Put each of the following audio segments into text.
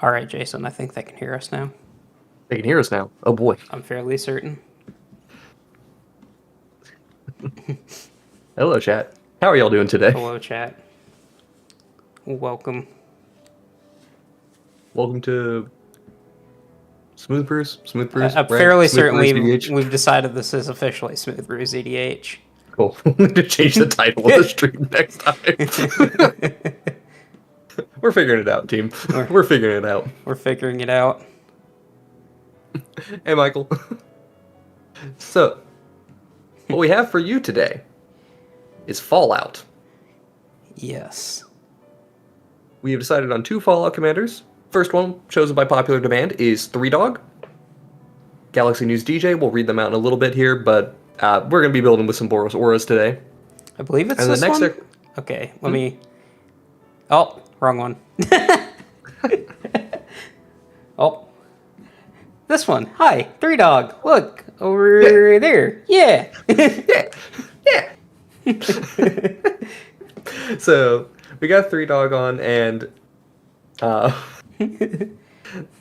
All right, Jason, I think they can hear us now. They can hear us now. Oh boy. I'm fairly certain. Hello, chat. How are y'all doing today? Hello, chat. Welcome. Welcome to Smooth Brews. Smooth Brews. I'm right? fairly Smooth certain Brews EDH. we've decided this is officially Smooth Brews EDH. Cool. We need to change the title of the stream next time. We're figuring it out, team. We're figuring it out. We're figuring it out. Hey, Michael. So, what we have for you today is Fallout. Yes. We have decided on 2 Fallout commanders. First one, chosen by popular demand, is 3Dog. Galaxy News DJ, we'll read them out in a little bit here, but we're going to be building with some Boros Auras today. I believe it's And this the next one. Okay, let me... Oh, wrong one. Oh. This one. Hi, 3Dog. Look, over there. Yeah. Yeah! So, we got 3Dog on, and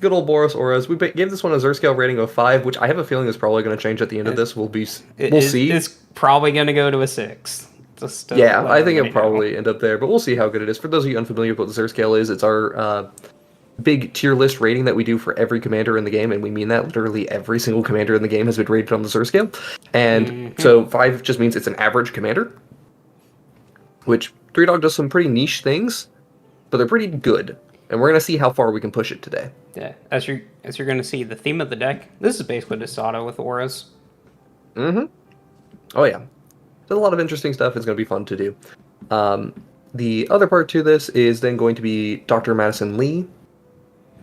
good old Boros Auras. We gave this one a Xerscale rating of 5, which I have a feeling is probably going to change at the end of this. We'll see. It's probably going to go to a 6. Yeah, I think it'll probably end up there, but we'll see how good it is. For those of you unfamiliar with what the Xerscale is, it's our big tier list rating that we do for every commander in the game, and we mean that literally every single commander in the game has been rated on the Xerscale. And so 5 just means it's an average commander, which 3Dog does some pretty niche things, but they're pretty good. And we're going to see how far we can push it today. Yeah, as you're going to see, the theme of the deck, this is basically just auto with auras. Oh yeah. There's a lot of interesting stuff. It's going to be fun to do. The other part to this is then going to be Dr. Madison Lee.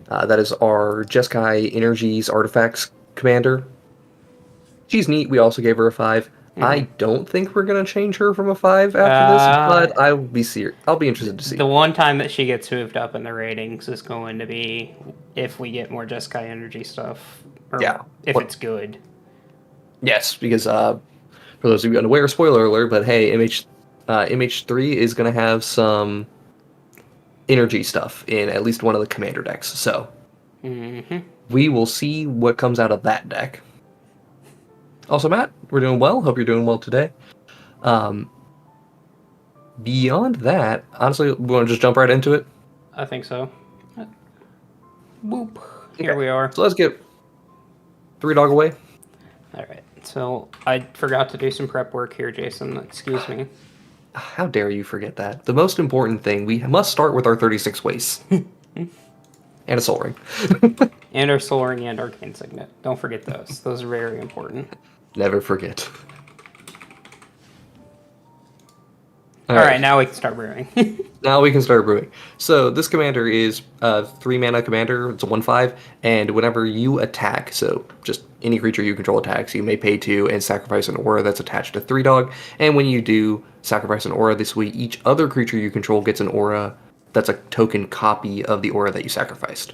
That is our Jeskai Energies Artifacts commander. She's neat. We also gave her a 5. I don't think we're going to change her from a 5 after this, but I'll be interested to see. The one time that she gets moved up in the ratings is going to be if we get more Jeskai Energy stuff. Or if it's good. Yes, because for those of you unaware, spoiler alert, but hey, MH3 is going to have some energy stuff in at least one of the commander decks. So we will see what comes out of that deck. Also, Matt, we're doing well. Hope you're doing well today. Beyond that, honestly, we want to just jump right into it? I think so. Boop. Here we are. So let's get 3Dog away. All right. So I forgot to do some prep work here, Jason. Excuse me. How dare you forget that? The most important thing, we must start with our 36 wastes. And a Soul Ring. And our Soul Ring and Arcane Signet. Don't forget those. Those are very important. Never forget. All right, now we can start brewing. Now we can start brewing. So this commander is a 3-mana commander. It's a 1/5, and whenever you attack, so just any creature you control attacks, you may pay 2 and sacrifice an aura that's attached to 3Dog. And when you do sacrifice an aura this way, each other creature you control gets an aura that's a token copy of the aura that you sacrificed.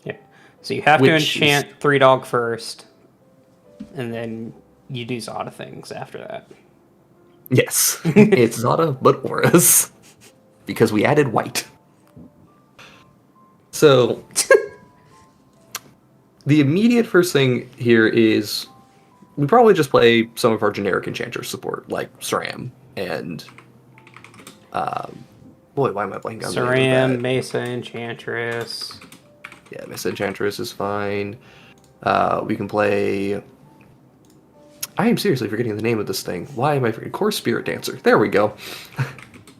Yeah. So you have to enchant 3Dog first, and then you do Zada things after that. Yes, it's Zada, but auras. Because we added white. So, the immediate first thing here is we probably just play some of our generic Enchantress support, like Saram and... boy, why am I blanking on the name of that? Saram, Mesa Enchantress. Yeah, Mesa Enchantress is fine. We can play... I am seriously forgetting the name of this thing. Why am I forgetting? Core Spirit Dancer. There we go.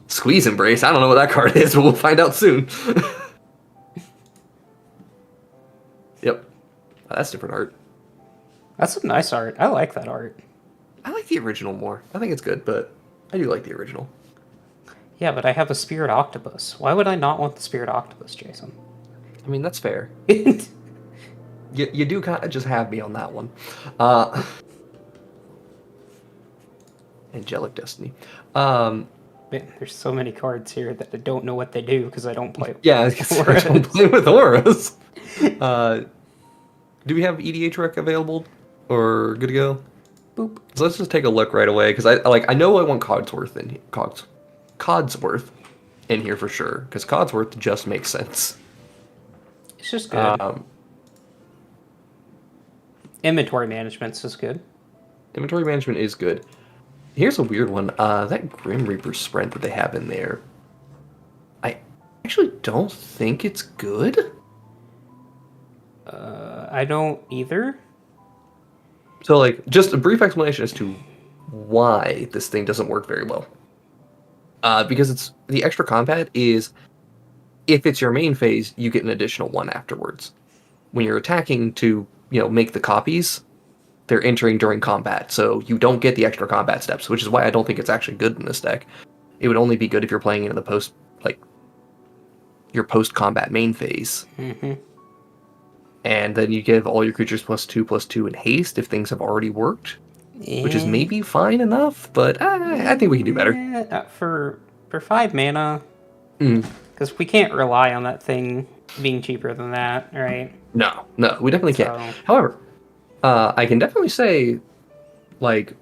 Squeeze Embrace. I don't know what that card is, but we'll find out soon. Yep. Oh, that's different art. That's some nice art. I like that art. I like the original more. I think it's good, but I do like the original. Yeah, but I have a Spirit Octopus. Why would I not want the Spirit Octopus, Jason? I mean, that's fair. You do kind of just have me on that one. Angelic Destiny. Man, there's so many cards here that I don't know what they do because I don't play. Yeah, I don't play with auras. Do we have EDH rec available or good to go? Boop. So let's just take a look right away because I know I want Codsworth in here. Codsworth in here for sure because Codsworth just makes sense. It's just good. Inventory management's is good. Inventory management is good. Here's a weird one. That Grim Reaper spread that they have in there, I actually don't think it's good. I don't either. So, like, just a brief explanation as to why this thing doesn't work very well. Because it's the extra combat is, if it's your main phase, you get an additional one afterwards. When you're attacking to, make the copies, they're entering during combat, so you don't get the extra combat steps, which is why I don't think it's actually good in this deck. It would only be good if you're playing in the your post-combat main phase. Mm-hmm. And then you give all your creatures +2/+2 in haste if things have already worked, which is maybe fine enough, but I think we can do better. For 5 mana, because we can't rely on that thing being cheaper than that, right? No, we definitely can't. However, I can definitely say, like,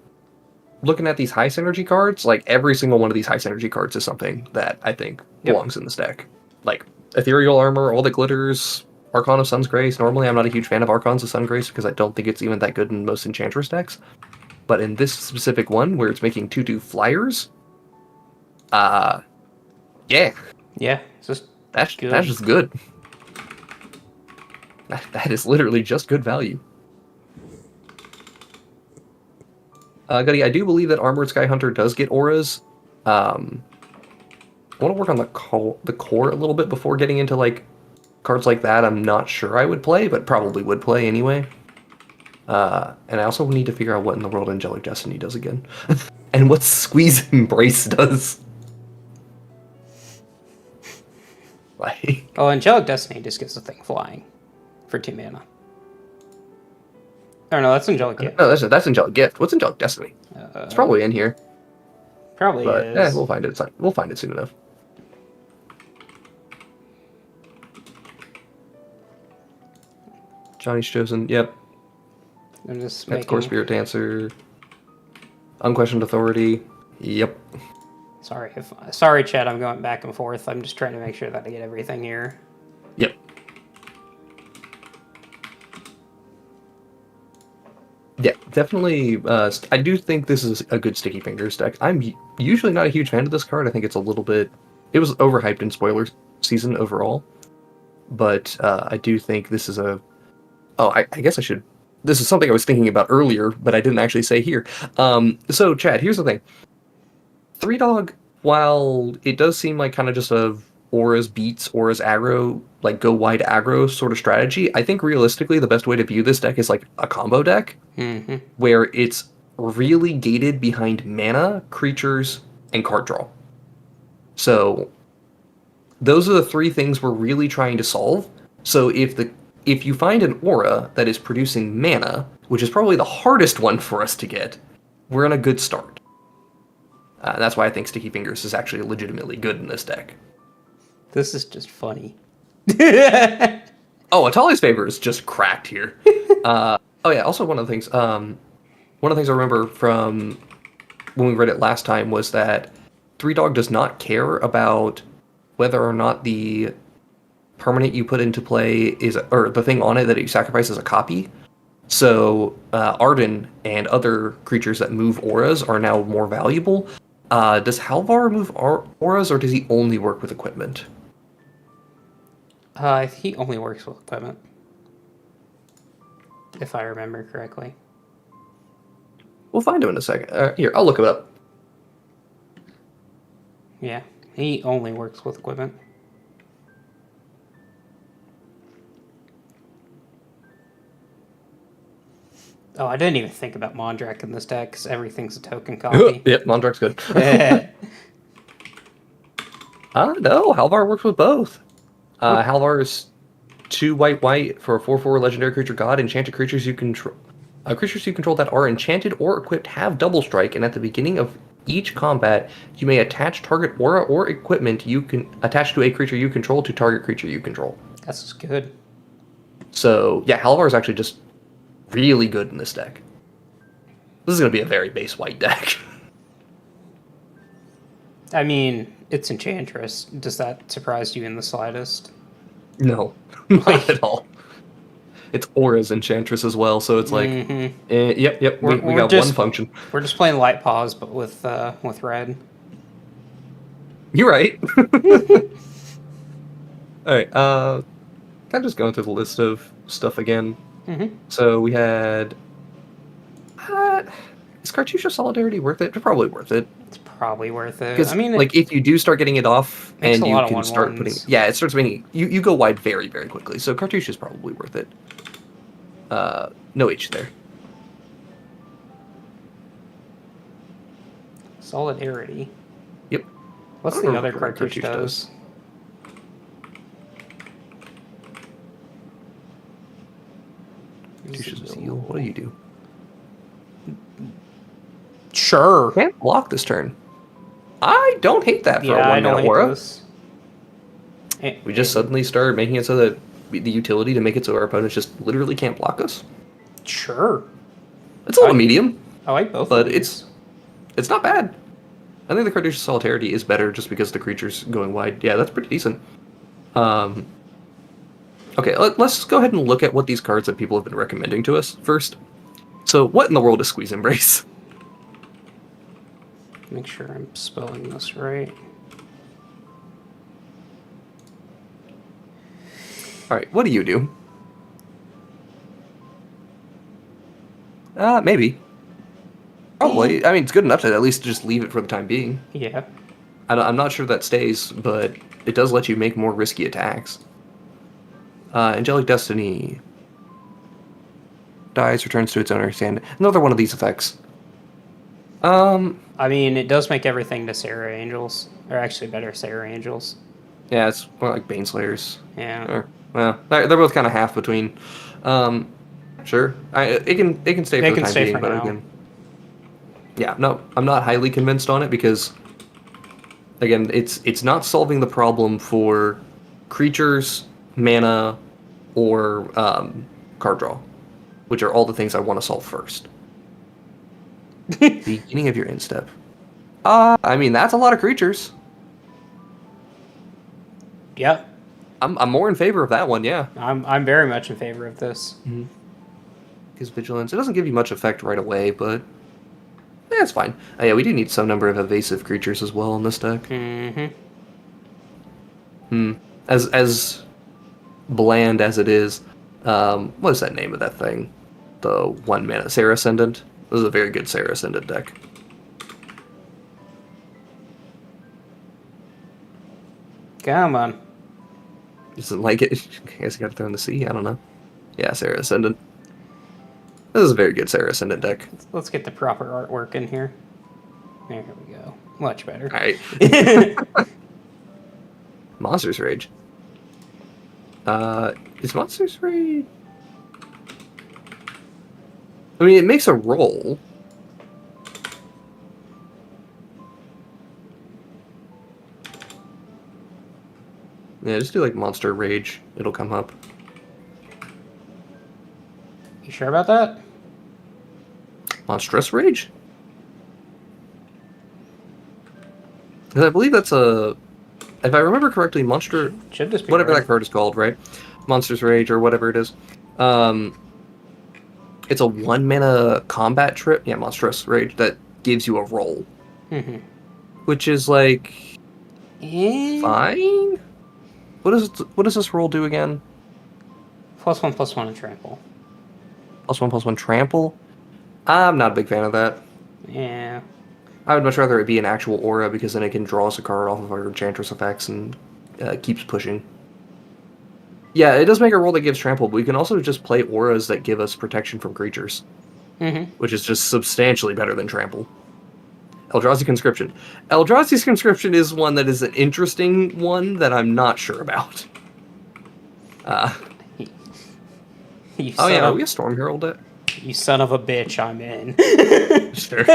looking at these high synergy cards, like, every single one of these high synergy cards is something that I think belongs in this deck. Like, Ethereal Armor, All That Glitters, Archon of Sun's Grace. Normally, I'm not a huge fan of Archons of Sun's Grace because I don't think it's even that good in most Enchantress decks. But in this specific one, where it's making 2/2 flyers, yeah. Yeah, it's just that's just good. That is literally just good value. Gutty, I do believe that Armored Sky Hunter does get auras. I want to work on the core a little bit before getting into, like, cards like that. I'm not sure I would play, but probably would play anyway. And I also need to figure out what in the world Angelic Destiny does again. And what Squeeze Embrace does. Like... Oh, Angelic Destiny just gives the thing flying for 2 mana. Oh no, that's Angelic Gift. No, that's Angelic Gift. What's Angelic Destiny? It's probably in here. Probably but, is. Yeah, we'll find it. We'll find it soon enough. Johnny's Chosen. Yep. I'm just That's Core Spirit Dancer. Unquestioned Authority. Yep. Sorry, Chad. I'm going back and forth. I'm just trying to make sure that I get everything here. Yep. Yeah, definitely. I do think this is a good Sticky Fingers deck. I'm usually not a huge fan of this card. I think it's a little bit... It was overhyped in spoiler season overall. But I do think this is a... Oh, I guess I should... This is something I was thinking about earlier, but I didn't actually say here. So, Chad, here's the thing. 3-Dog, while it does seem like kind of just a auras beats, auras aggro, like go wide aggro sort of strategy, I think realistically the best way to view this deck is like a combo deck, where it's really gated behind mana, creatures, and card draw. So those are the 3 things we're really trying to solve. So if you find an aura that is producing mana, which is probably the hardest one for us to get, we're in a good start. That's why I think Sticky Fingers is actually legitimately good in this deck. This is just funny. Oh, Atali's Favor is just cracked here. Oh yeah, also one of the things I remember from when we read it last time was that 3-Dog does not care about whether or not the permanent you put into play or the thing on it that you sacrifice is a copy. So Arden and other creatures that move auras are now more valuable. Does Halvar move auras, or does he only work with equipment? He only works with equipment, if I remember correctly. We'll find him in a second. Here, I'll look it up. Yeah, he only works with equipment. Oh, I didn't even think about Mondrak in this deck, because everything's a token copy. Yep, Mondrak's good. No, Halvar works with both. Halvar is 2 white for a 4/4 legendary creature god. Enchanted creatures you control. Creatures you control that are enchanted or equipped have double strike, and at the beginning of each combat, you may attach target aura or equipment you can attach to a creature you control to target creature you control. That's just good. So yeah, Halvar is actually just really good in this deck. This is going to be a very base white deck. I mean, it's Enchantress. Does that surprise you in the slightest? No, not at all. It's Aura's Enchantress as well, so it's like, yep, we got one function. We're just playing Light Paws, but with red. You're right. All right, kind of just going through the list of stuff again. So we had, is Cartouche of Solidarity worth it? It's probably worth it. It's probably worth it. Because, like, if you do start getting it off and you can start putting... Yeah, it starts making... You go wide very, very quickly. So Cartouche is probably worth it. No H there. Solidarity. Yep. What's the other Cartouche does? Cartouche's a seal. What do you do? Sure. Can't block this turn. I don't hate that for a 1-mana aura. We just suddenly start making it so that the utility to make it so our opponents just literally can't block us. Sure. It's a little medium. I like both. But it's not bad. I think the Cartouche of Solidarity is better just because the creature's going wide. Yeah, that's pretty decent. Okay, let's go ahead and look at what these cards that people have been recommending to us first. So, what in the world is Squeeze Embrace? Make sure I'm spelling this right. Alright, what do you do? Maybe. Probably. I mean, it's good enough to at least just leave it for the time being. Yeah. I'm not sure that stays, but it does let you make more risky attacks. Angelic Destiny. Dies, returns to its owner, stand. Another one of these effects. I mean, it does make everything to Sarah Angels. Or actually better Sarah Angels. Yeah, it's more like Baneslayers. Yeah. Well, they're both kind of half between. Sure. It can stay for the time being, but again. Yeah, no, I'm not highly convinced on it because, again, it's not solving the problem for creatures, mana, or card draw, which are all the things I want to solve first. Beginning of your end step. I mean, that's a lot of creatures. Yeah. I'm more in favor of that one, yeah. I'm very much in favor of this. Because Vigilance, it doesn't give you much effect right away, but yeah, it's fine. Yeah, we do need some number of evasive creatures as well in this deck. As bland as it is, what is that name of that thing? The 1-mana Sarah Ascendant. This is a very good Sarah Ascendant deck. Come on. Doesn't like it. I guess you got to throw in the sea. I don't know. Yeah, Sarah Ascendant. This is a very good Sarah Ascendant deck. Let's get the proper artwork in here. There we go. Much better. All right. Monsters Rage. Is Monsters Rage? I mean, it makes a roll. Yeah, just do like Monster Rage. It'll come up. You sure about that? Monstrous Rage? Because I believe that's a... If I remember correctly, Monster... Should just be whatever that card is called, right? Monsters Rage or whatever it is. It's a 1-mana combat trip. Yeah, Monstrous Rage that gives you a roll. Which is like... fine? What does this roll do again? +1/+1 and trample. +1/+1 trample? I'm not a big fan of that. Yeah. I would much rather it be an actual aura because then it can draw us a card off of our Enchantress effects and keeps pushing. Yeah, it does make a roll that gives trample, but we can also just play auras that give us protection from creatures. Which is just substantially better than trample. Eldrazi Conscription. Eldrazi's Conscription is one that is an interesting one that I'm not sure about. Are we a Storm Herald deck? You son of a bitch, I'm in. Sure.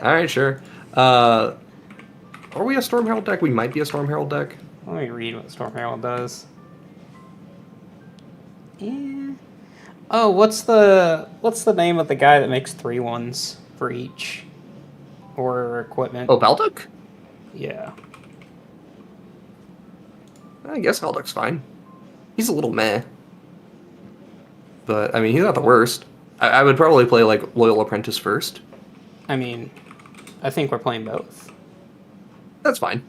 Alright, sure. Are we a Storm Herald deck? We might be a Storm Herald deck. Let me read what Storm Herald does. Yeah. Oh, what's the name of the guy that makes 3/1s for each? Or equipment? Oh, Valduk? Yeah. I guess Valduk's fine. He's a little meh. But, I mean, he's not the worst. I would probably play, like, Loyal Apprentice first. I mean, I think we're playing both. That's fine.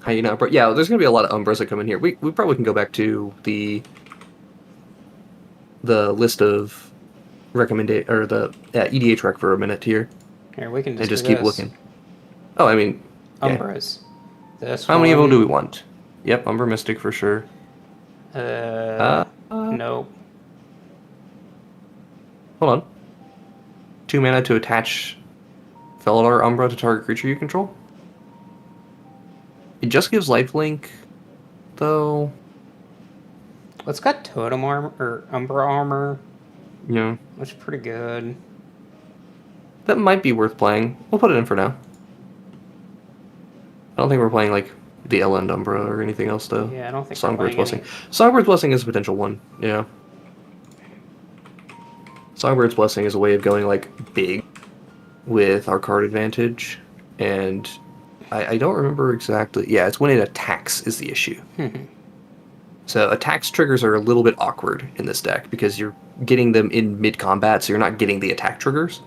How you know? But yeah, there's going to be a lot of Umbras that come in here. We probably can go back to the list of or the EDH rec for a minute here. Here, we can just keep looking. Oh, I mean... Yeah. Umbras. How many of them do we want? Yep, Umbra Mystic for sure. No. Hold on. 2 mana to attach Felidar Umbra to target creature you control? It just gives lifelink, though. It's got Totem Armor, or Umbra Armor. Yeah. Which is pretty good. That might be worth playing. We'll put it in for now. I don't think we're playing, like, the Elend Umbra or anything else, though. Yeah, I don't think Songbird's Blessing. Songbird's Blessing is a potential one, yeah. Songbird's Blessing is a way of going, like, big with our card advantage, and I don't remember exactly. Yeah, it's when it attacks is the issue. So attacks triggers are a little bit awkward in this deck because you're getting them in mid-combat, so you're not getting the attack triggers.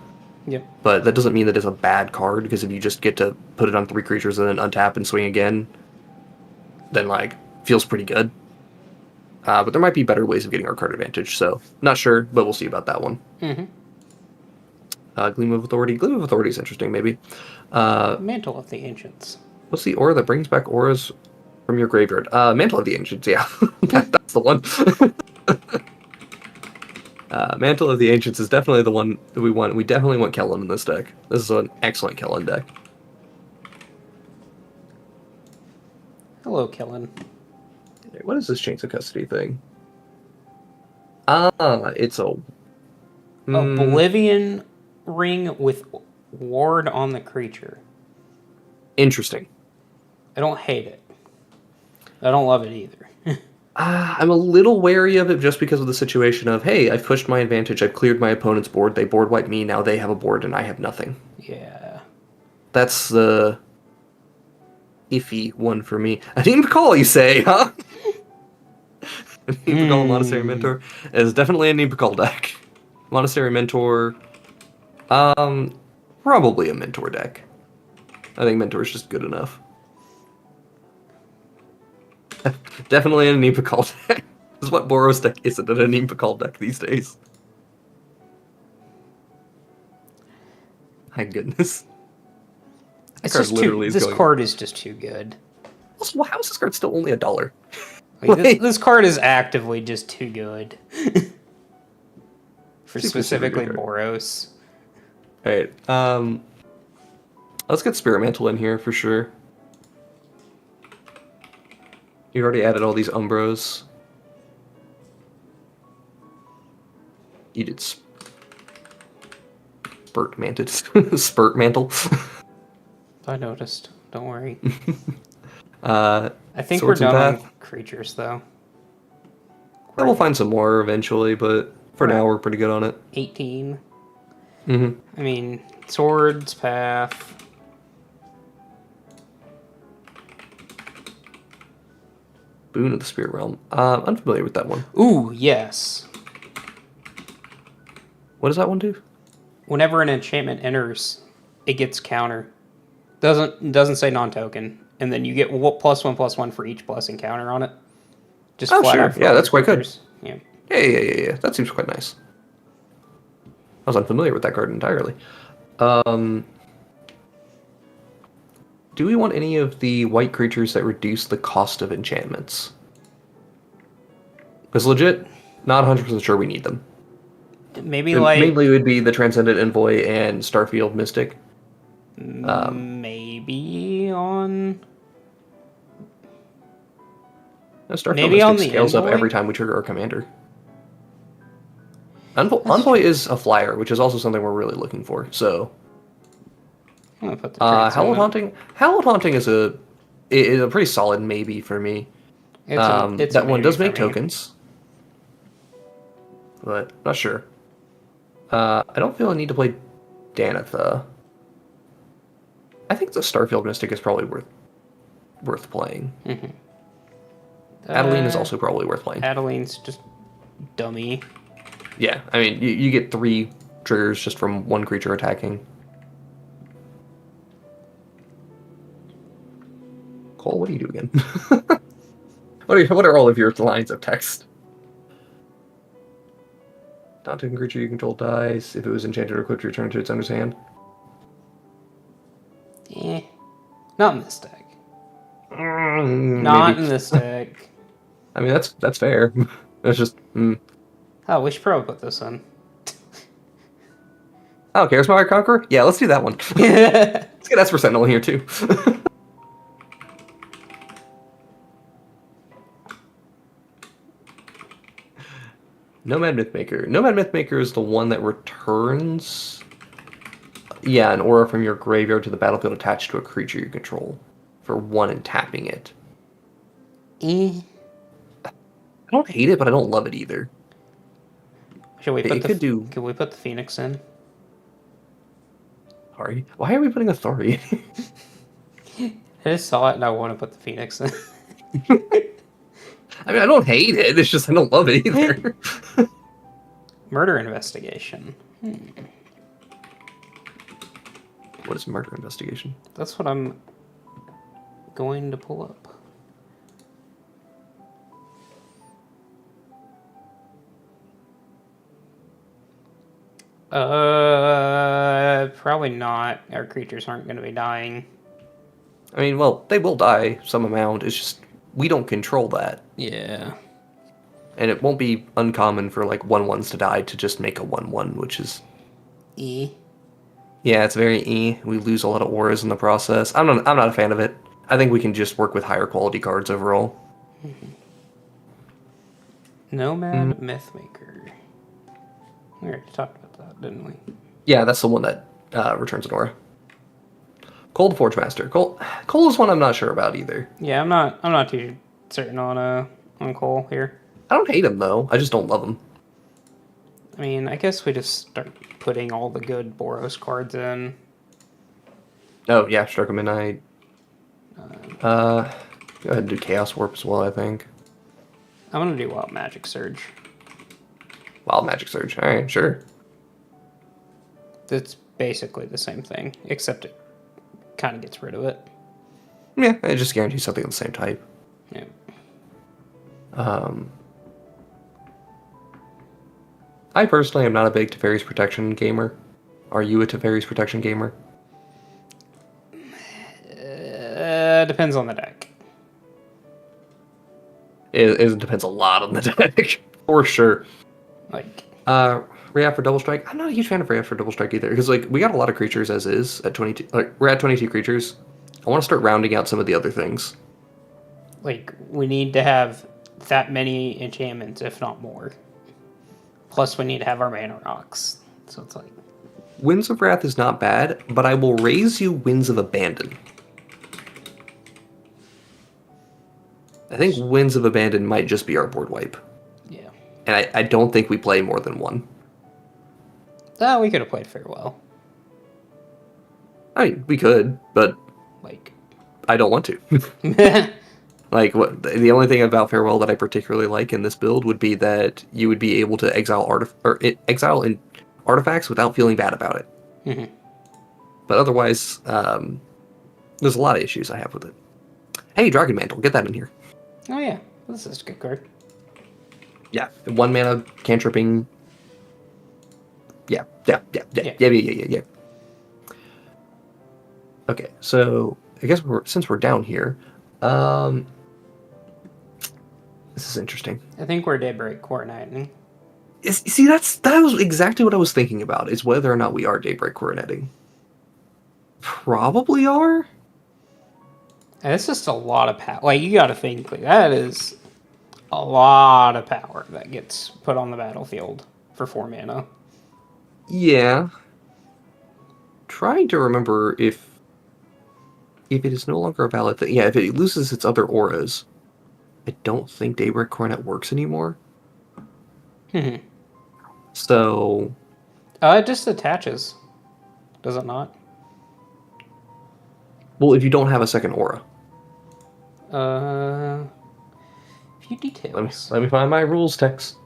Yep. But that doesn't mean that it's a bad card, because if you just get to put it on 3 creatures and then untap and swing again, then, like, feels pretty good. But there might be better ways of getting our card advantage, so not sure, but we'll see about that one. Gleam of Authority. Gleam of Authority is interesting, maybe. Mantle of the Ancients. What's the aura that brings back auras from your graveyard? Mantle of the Ancients, yeah. That's the one. Mantle of the Ancients is definitely the one that we want. We definitely want Kellen in this deck. This is an excellent Kellen deck. Hello, Kellen. What is this Chains of Custody thing? It's a... Oblivion Ring with ward on the creature. Interesting. I don't hate it. I don't love it either. I'm a little wary of it just because of the situation of, hey, I've pushed my advantage, I've cleared my opponent's board, they board wipe me, now they have a board and I have nothing. Yeah. That's the iffy one for me. Anim Call, you say, huh? Anim Call Monastery Mentor is definitely a Anim Call deck. Monastery Mentor, probably a Mentor deck. I think Mentor is just good enough. Definitely an Anim Call deck. This is what Boros deck isn't an Anim Call deck these days. My goodness. This card is just too good. Also, how is this card still only $1? Like, this card is actively just too good. For specifically Boros. Alright, let's get Spirit Mantle in here for sure. You already added all these Umbros. You did Spurt Mantle. Spurt Mantle. I noticed. Don't worry. I think we're done with creatures, though. Yeah, we'll find some more eventually, but for now we're pretty good on it. 18. I mean, Swords, Path. Boon of the Spirit Realm. Unfamiliar with that one. Ooh, yes. What does that one do? Whenever an enchantment enters, it gets counter. Doesn't say non-token, and then you get +1/+1 for each blessing counter on it. Just flat sure. out Yeah, that's quite good. Yeah. Yeah. That seems quite nice. I was unfamiliar with that card entirely. Do we want any of the white creatures that reduce the cost of enchantments? Because legit, not 100% sure we need them. Maybe like... Mainly would be the Transcendent Envoy and Starfield Mystic. Maybe on... Starfield maybe Mystic scales up every time we trigger our commander. Envoy is a flyer, which is also something we're really looking for, so... Hallowed Haunting is a pretty solid maybe for me. That one does make tokens, but not sure. I don't feel I need to play Danitha. I think the Starfield Mystic is probably worth playing. Adeline is also probably worth playing. Adeline's just dummy. Yeah, I mean, you get 3 triggers just from one creature attacking. Cole, what do you do again? What are all of your lines of text? Non-token creature you control dies. If it was enchanted or equipped, return to its owner's hand. Not in this deck. Not in this deck. I mean, that's fair. That's just... Oh, we should probably put this in. Oh, Chaos Master Conqueror? Yeah, let's do that one. Let's get Esper Sentinel in here, too. Nomad Mythmaker. Nomad Mythmaker is the one that returns... Yeah, an aura from your graveyard to the battlefield attached to a creature you control. For 1 and tapping it. I don't hate it, but I don't love it either. Should we put Can we put the Phoenix in? Sorry. Why are we putting Authority? I just saw it and I want to put the Phoenix in. I mean, I don't hate it. It's just I don't love it either. Murder Investigation. What is Murder Investigation? That's what I'm going to pull up. Probably not. Our creatures aren't going to be dying. I mean, well, they will die some amount. It's just we don't control that. Yeah. And it won't be uncommon for like 1/1s to die to just make a 1/1, which is Yeah, it's very We lose a lot of auras in the process. I'm not a fan of it. I think we can just work with higher quality cards overall. Nomad Mythmaker. We already talked about that, didn't we? Yeah, that's the one that returns an aura. Cold Forge Master. Cole is one I'm not sure about either. Yeah, I'm not too certain on Cole here. I don't hate him though. I just don't love him. I mean, I guess we just start putting all the good Boros cards in. Oh yeah, Stroke of Midnight. Go ahead and do Chaos Warp as well, I think. I'm gonna do Wild Magic Surge. Wild Magic Surge. Alright, sure. It's basically the same thing, except it kind of gets rid of it. Yeah, it just guarantees something of the same type. Yeah. I personally am not a big Teferi's Protection gamer. Are you a Teferi's Protection gamer? Depends on the deck. It depends a lot on the deck, for sure. Like, React for Double Strike. I'm not a huge fan of React for Double Strike either, because like we got a lot of creatures as is at 22. Like we're at 22 creatures. I want to start rounding out some of the other things. Like we need to have that many enchantments, if not more. Plus, we need to have our mana rocks. So it's like Winds of Wrath is not bad, but I will raise you Winds of Abandon. I think Winds of Abandon might just be our board wipe. Yeah. And I don't think we play more than one. Oh, we could have played Farewell. I mean, we could, but Like, I don't want to. Like, the only thing about Farewell that I particularly like in this build would be that you would be able to exile in artifacts without feeling bad about it. Mm-hmm. But otherwise, there's a lot of issues I have with it. Hey, Dragon Mantle, get that in here. Oh yeah, this is a good card. Yeah, 1 mana cantripping. Yeah. Okay, so I guess since we're down here, this is interesting. I think we're Daybreak Coronating. See, that was exactly what I was thinking about, is whether or not we are Daybreak Coroneting. Probably are. And it's just a lot of power. Like, you gotta think, like, that is a lot of power that gets put on the battlefield for 4 mana. Yeah. Trying to remember if it is no longer a valid thing. Yeah, if it loses its other auras, I don't think Daybreak Coronet works anymore. So... it just attaches. Does it not? Well, if you don't have a second aura. few details. Let me find my rules text.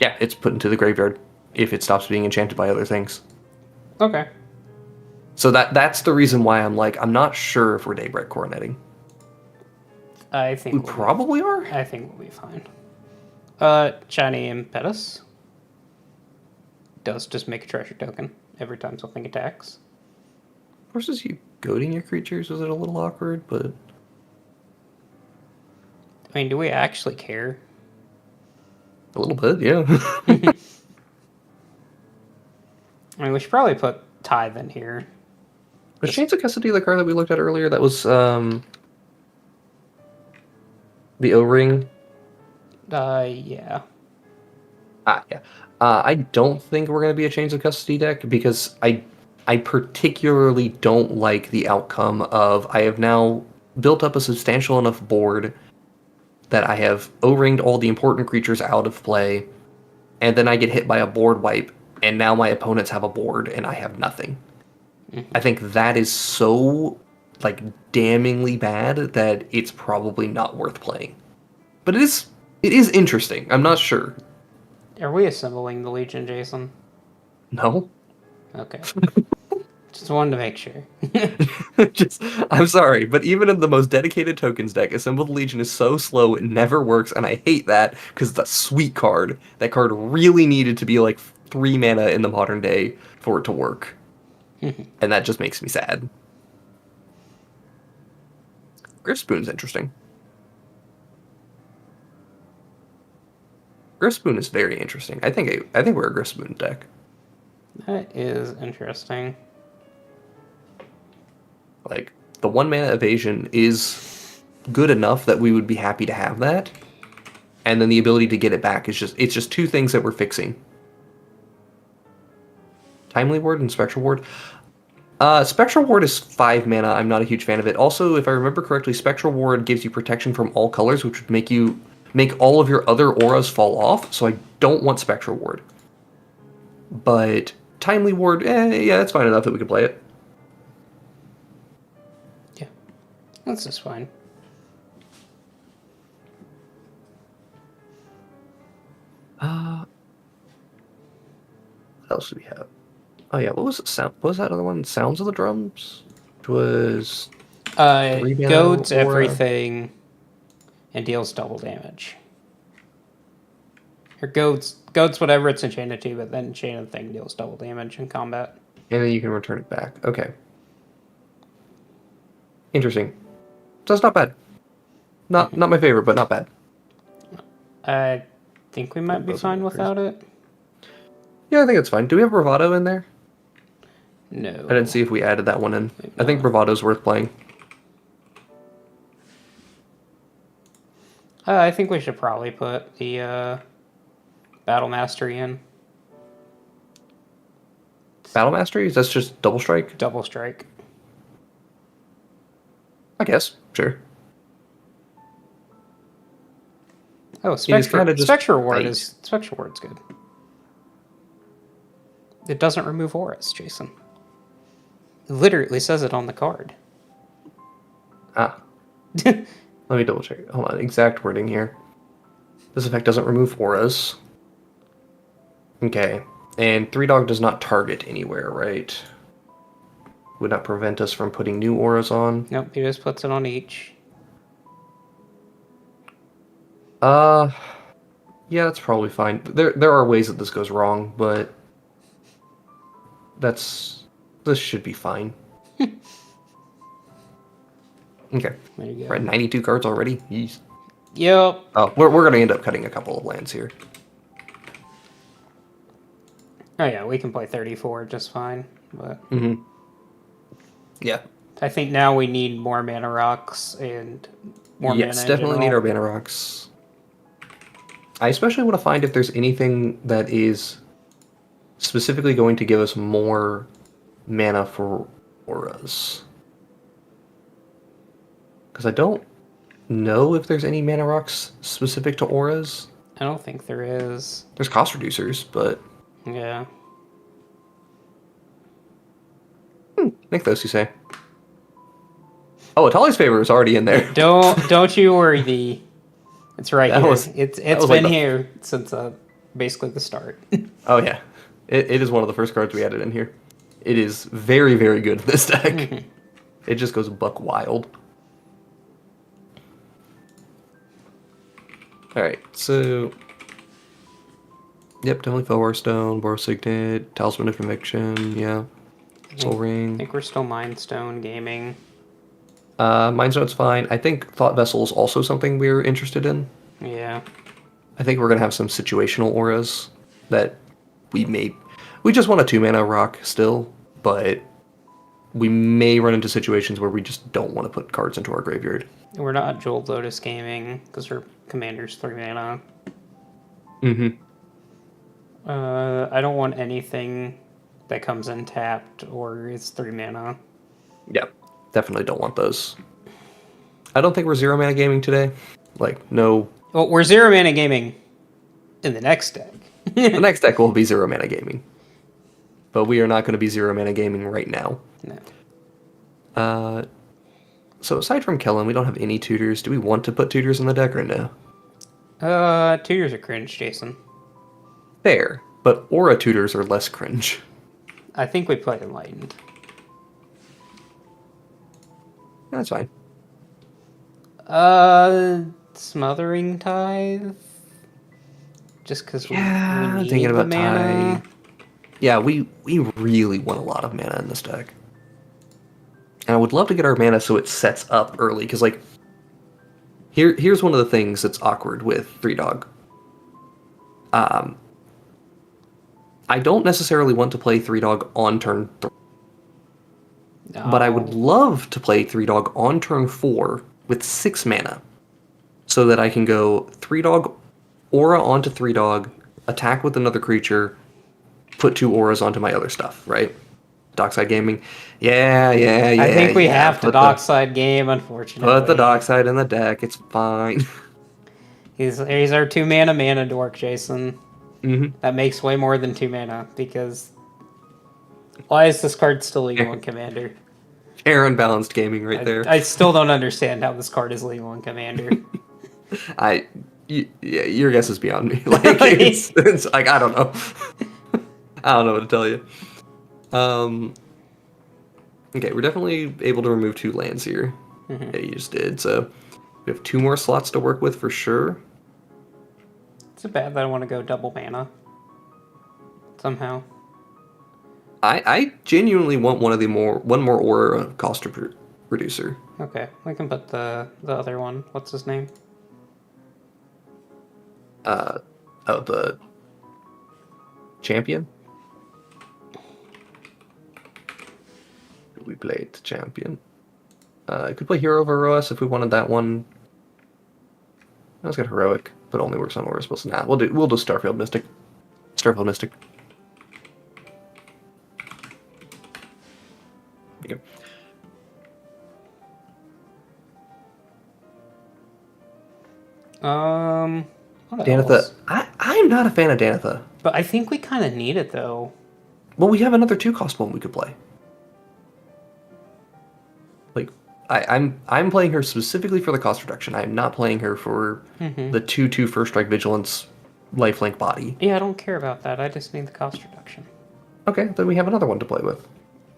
Yeah, it's put into the graveyard if it stops being enchanted by other things. Okay. So that's the reason why I'm not sure if we're Daybreak Coroneting. I think we probably are. I think we'll be fine. Shiny Impetus does just make a treasure token every time something attacks. Versus you goading your creatures was it a little awkward, but I mean, do we actually care? A little bit, yeah. I mean, we should probably put Tithe in here. Was Chains of Custody the card that we looked at earlier? That was the O-Ring. Yeah. Yeah. I don't think we're going to be a Chains of Custody deck because I particularly don't like the outcome of I have now built up a substantial enough board that I have O-ringed all the important creatures out of play, and then I get hit by a board wipe, and now my opponents have a board and I have nothing. Mm-hmm. I think that is so damningly bad that it's probably not worth playing. But it is interesting. I'm not sure. Are we assembling the Legion, Jason? No. Okay. Just wanted to make sure. I'm sorry, but even in the most dedicated tokens deck, Assemble the Legion is so slow, it never works, and I hate that because it's a sweet card. That card really needed to be 3 mana in the modern day for it to work. And that just makes me sad. Griffspoon's interesting. Griffspoon is very interesting. I think we're a Griffspoon deck. That is interesting. The 1 mana evasion is good enough that we would be happy to have that. And then the ability to get it back is it's just 2 things that we're fixing. Timely Ward and Spectral Ward. Spectral Ward is 5 mana. I'm not a huge fan of it. Also, if I remember correctly, Spectral Ward gives you protection from all colors, which would make all of your other auras fall off, so I don't want Spectral Ward. But Timely Ward, yeah, that's fine enough that we can play it. Yeah, that's just fine. What else do we have? Oh yeah, what was it? What was that other one? Sounds of the Drums? Which was... goads everything and deals double damage. Or goads whatever it's enchanted to, but then enchanted thing deals double damage in combat. And then you can return it back. Okay. Interesting. So it's not bad. Not my favorite, but not bad. I think we might be fine without it. Yeah, I think it's fine. Do we have Bravado in there? No. I didn't see if we added that one in. I think Bravado's worth playing. I think we should probably put the Battle Mastery in. Battle Mastery? That's just double strike? Double strike. I guess. Sure. Oh, Spectral Ward's good. It doesn't remove auras, Jason. It literally says it on the card. Ah. Let me double check. Hold on. Exact wording here. This effect doesn't remove auras. Okay. And 3-Dog does not target anywhere, right? Would not prevent us from putting new auras on. Nope, he just puts it on each. Yeah, that's probably fine. There are ways that this goes wrong, but this should be fine. Okay. There you go. We're at 92 cards already. Jeez. Yep. Oh, we're gonna end up cutting a couple of lands here. Oh yeah, we can play 34 just fine, but yeah. I think now we need more mana rocks and more mana. Yes, definitely need our mana rocks. I especially want to find if there's anything that is specifically going to give us more mana for auras. Because I don't know if there's any mana rocks specific to auras. I don't think there is. There's cost reducers, but... Yeah. Make those, you say. Oh, Atali's Favor is already in there. Don't you worry, V. It's right That here. was- It's was been like here since basically the start. Oh yeah, it is one of the first cards we added in here. It is very, very good in this deck. It just goes buck wild. Alright, so... Yep, definitely Fellwar Stone, Boros Signet, Talisman of Conviction, yeah. Soul I Ring. think we're still Mindstone gaming. Mindstone's fine. I think Thought Vessel is also something we're interested in. Yeah. I think we're going to have some situational auras that we just want a 2-mana rock still, but we may run into situations where we just don't want to put cards into our graveyard. We're not Jeweled Lotus gaming because our commander's 3 mana. Mm-hmm. I don't want anything that comes in tapped or is 3 mana. Yeah, definitely don't want those. I don't think we're 0-mana gaming today. Like, no. Well, we're 0 mana gaming in the next deck. The next deck will be 0-mana gaming. But we are not going to be 0-mana gaming right now. No. So aside from Kellen, we don't have any tutors. Do we want to put tutors in the deck or no? Tutors are cringe, Jason. Fair, but aura tutors are less cringe. I think we play Enlightened. That's fine. Smothering Tithe? Just because we need thinking about the mana. Tithe. Yeah, we really want a lot of mana in this deck. And I would love to get our mana so it sets up early, because, like, here's one of the things that's awkward with 3-Dog. I don't necessarily want to play 3-Dog on turn 3. No. But I would love to play 3-Dog on turn 4 with 6 mana. So that I can go 3-Dog, aura onto 3-Dog, attack with another creature, put 2 auras onto my other stuff, right? Dockside gaming. Yeah. I think we have to Dockside game, unfortunately. Put the Dockside in the deck, it's fine. He's our 2 mana dork, Jason. Mm-hmm. That makes way more than 2 mana, because why is this card still legal in Commander? Fair and balanced gaming right there. I still don't understand how this card is legal in Commander. Your guess is beyond me. Like, it's like, I don't know. I don't know what to tell you. Okay, we're definitely able to remove 2 lands here. Mm-hmm. Yeah, you just did. So we have 2 more slots to work with for sure. It's a bad that I want to go double mana. Somehow. I genuinely want one more aura cost reducer. Okay, we can put the other one. What's his name? The champion? We played the champion. I could play Hero of Eros if we wanted that one. I was got Heroic, but only works on aura spells. Nah, we'll do Starfield Mystic. Starfield Mystic. There you go. What Danitha. else? I'm not a fan of Danitha. But I think we kind of need it, though. Well, we have another 2-cost one we could play. Like, I'm playing her specifically for the cost reduction. I'm not playing her for the 2/2 First Strike Vigilance lifelink body. Yeah, I don't care about that. I just need the cost reduction. Okay, then we have another one to play with,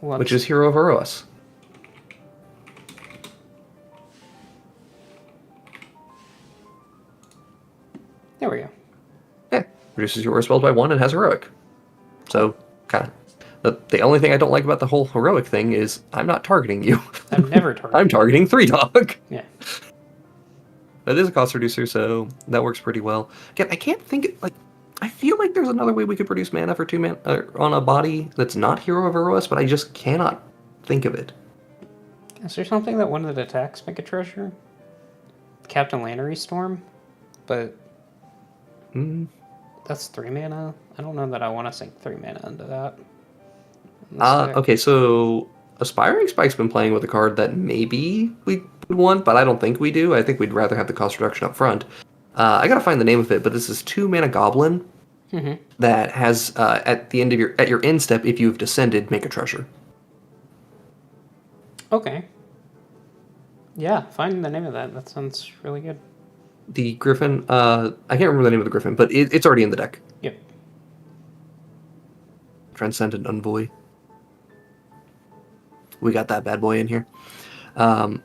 which is Hero of Eros. There we go. Yeah, reduces your aura spells by 1 and has Heroic. So, kind of. The only thing I don't like about the whole Heroic thing is I'm not targeting you. I'm never targeting. I'm targeting 3-Dog. Yeah. That is a cost reducer, so that works pretty well. Again, I can't think, like, I feel like there's another way we could produce mana for 2 mana on a body that's not Hero of Eros, but I just cannot think of it. Is there something that one of the attacks make a treasure? Captain Lannery Storm? But that's 3 mana? I don't know that I want to sink 3 mana into that. Okay, so Aspiring Spike's been playing with a card that maybe we would want, but I don't think we do. I think we'd rather have the cost reduction up front. I gotta find the name of it, but this is 2 mana Goblin that has at the end of your end step, if you've descended, make a treasure. Okay. Yeah, find the name of that. That sounds really good. The Griffin, I can't remember the name of the Griffin, but it's already in the deck. Yep. Transcendent Envoy. We got that bad boy in here. Wouldn't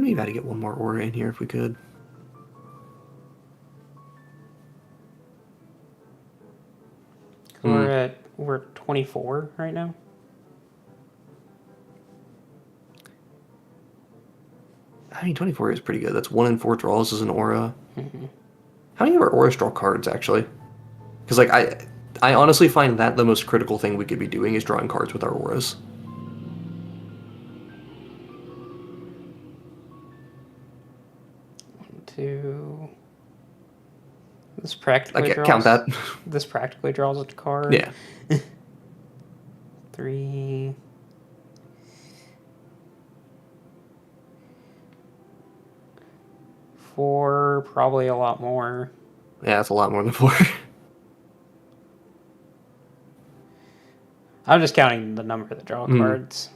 be bad to get one more aura in here if we could. We're 24 right now. I mean, 24 is pretty good. That's 1 in 4 draws as an aura. How many of our auras draw cards, actually? Because, like, I honestly find that the most critical thing we could be doing is drawing cards with our auras. Two. This practically I draws. count that. This practically draws a card. Yeah. 3. 4, probably a lot more. Yeah, that's a lot more than 4. I'm just counting the number that draw cards.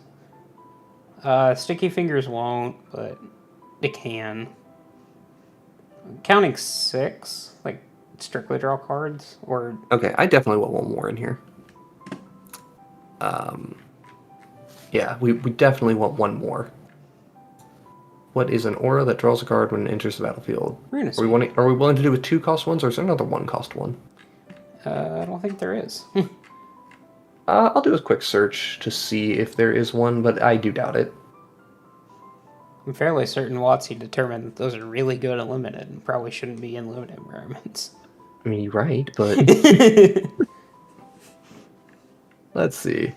Sticky Fingers won't, but it can. Counting 6, like strictly draw cards, or Okay, I definitely want one more in here. Yeah, we definitely want one more. What is an aura that draws a card when it enters the battlefield? Are we willing to do with 2 cost ones, or is there another 1 cost one? I don't think there is. I'll do a quick search to see if there is one, but I do doubt it. I'm fairly certain WotC determined that those are really good at limited and probably shouldn't be in limited environments. I mean, you're right, but... Let's see.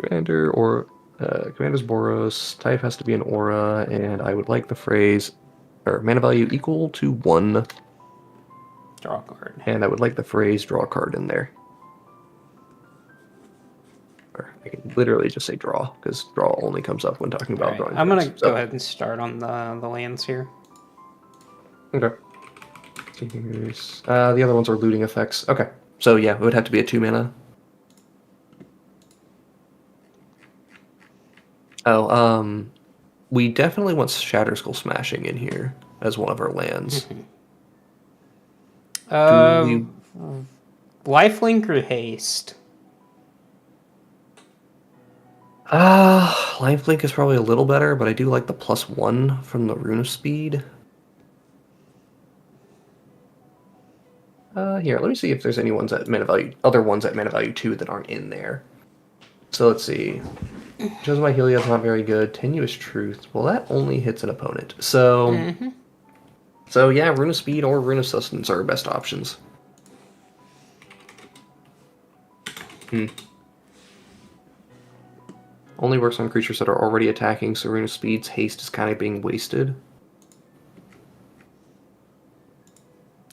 Commander or... Commander's Boros, type has to be an aura, and I would like the phrase, or mana value equal to 1. Draw a card. And I would like the phrase draw a card in there. Or I can literally just say draw, because draw only comes up when talking about drawing. I'm going to go ahead and start on the lands here. Okay. The other ones are looting effects. Okay. So yeah, it would have to be a 2 mana. Oh, we definitely want Shatterskull Smashing in here as one of our lands. Lifelink or Haste? Lifelink is probably a little better, but I do like the +1 from the Rune of Speed. Here, let me see if there's any ones at mana value, other ones at mana value 2 that aren't in there. So let's see. Chosen by Heliod's not very good. Tenuous Truth. Well, that only hits an opponent. So, so yeah, Rune of Speed or Rune of Sustenance are our best options. Only works on creatures that are already attacking, so Rune of Speed's haste is kind of being wasted.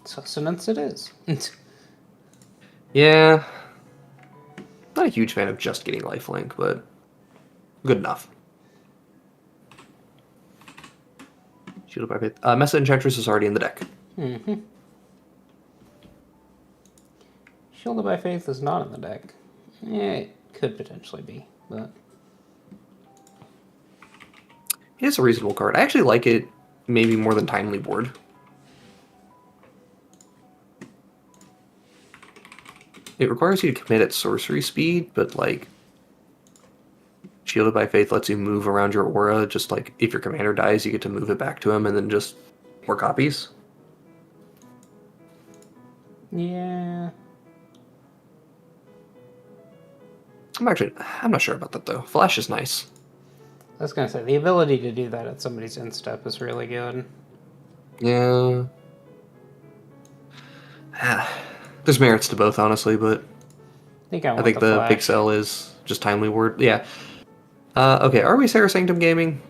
Sustenance it is. Yeah. Not a huge fan of just getting lifelink, but good enough. Shielded by Faith. Mesa Enchantress is already in the deck. Shielded by Faith is not in the deck. It could potentially be, but... It's a reasonable card. I actually like it maybe more than Timely Board. It requires you to commit at sorcery speed, but like Shielded by Faith lets you move around your aura, just like if your commander dies, you get to move it back to him and then just more copies. Yeah. I'm not sure about that though. Flash is nice. I was gonna say, the ability to do that at somebody's end step is really good. Yeah. There's merits to both, honestly, but I think the big sell is just Timely Word. Yeah. Okay, are we Sarah Sanctum Gaming?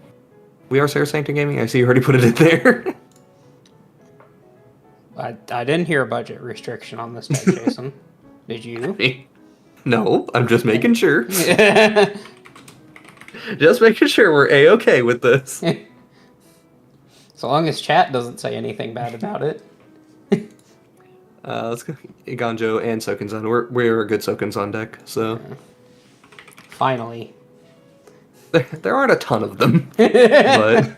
We are Sarah Sanctum Gaming? I see you already put it in there. I didn't hear a budget restriction on this deck, Jason. Did you? No, I'm just making sure. Just making sure we're A-okay with this. So long as chat doesn't say anything bad about it. Let's go Iganjo and Sokenzon. We're a good Sokenzon deck, so... Finally. There aren't a ton of them, but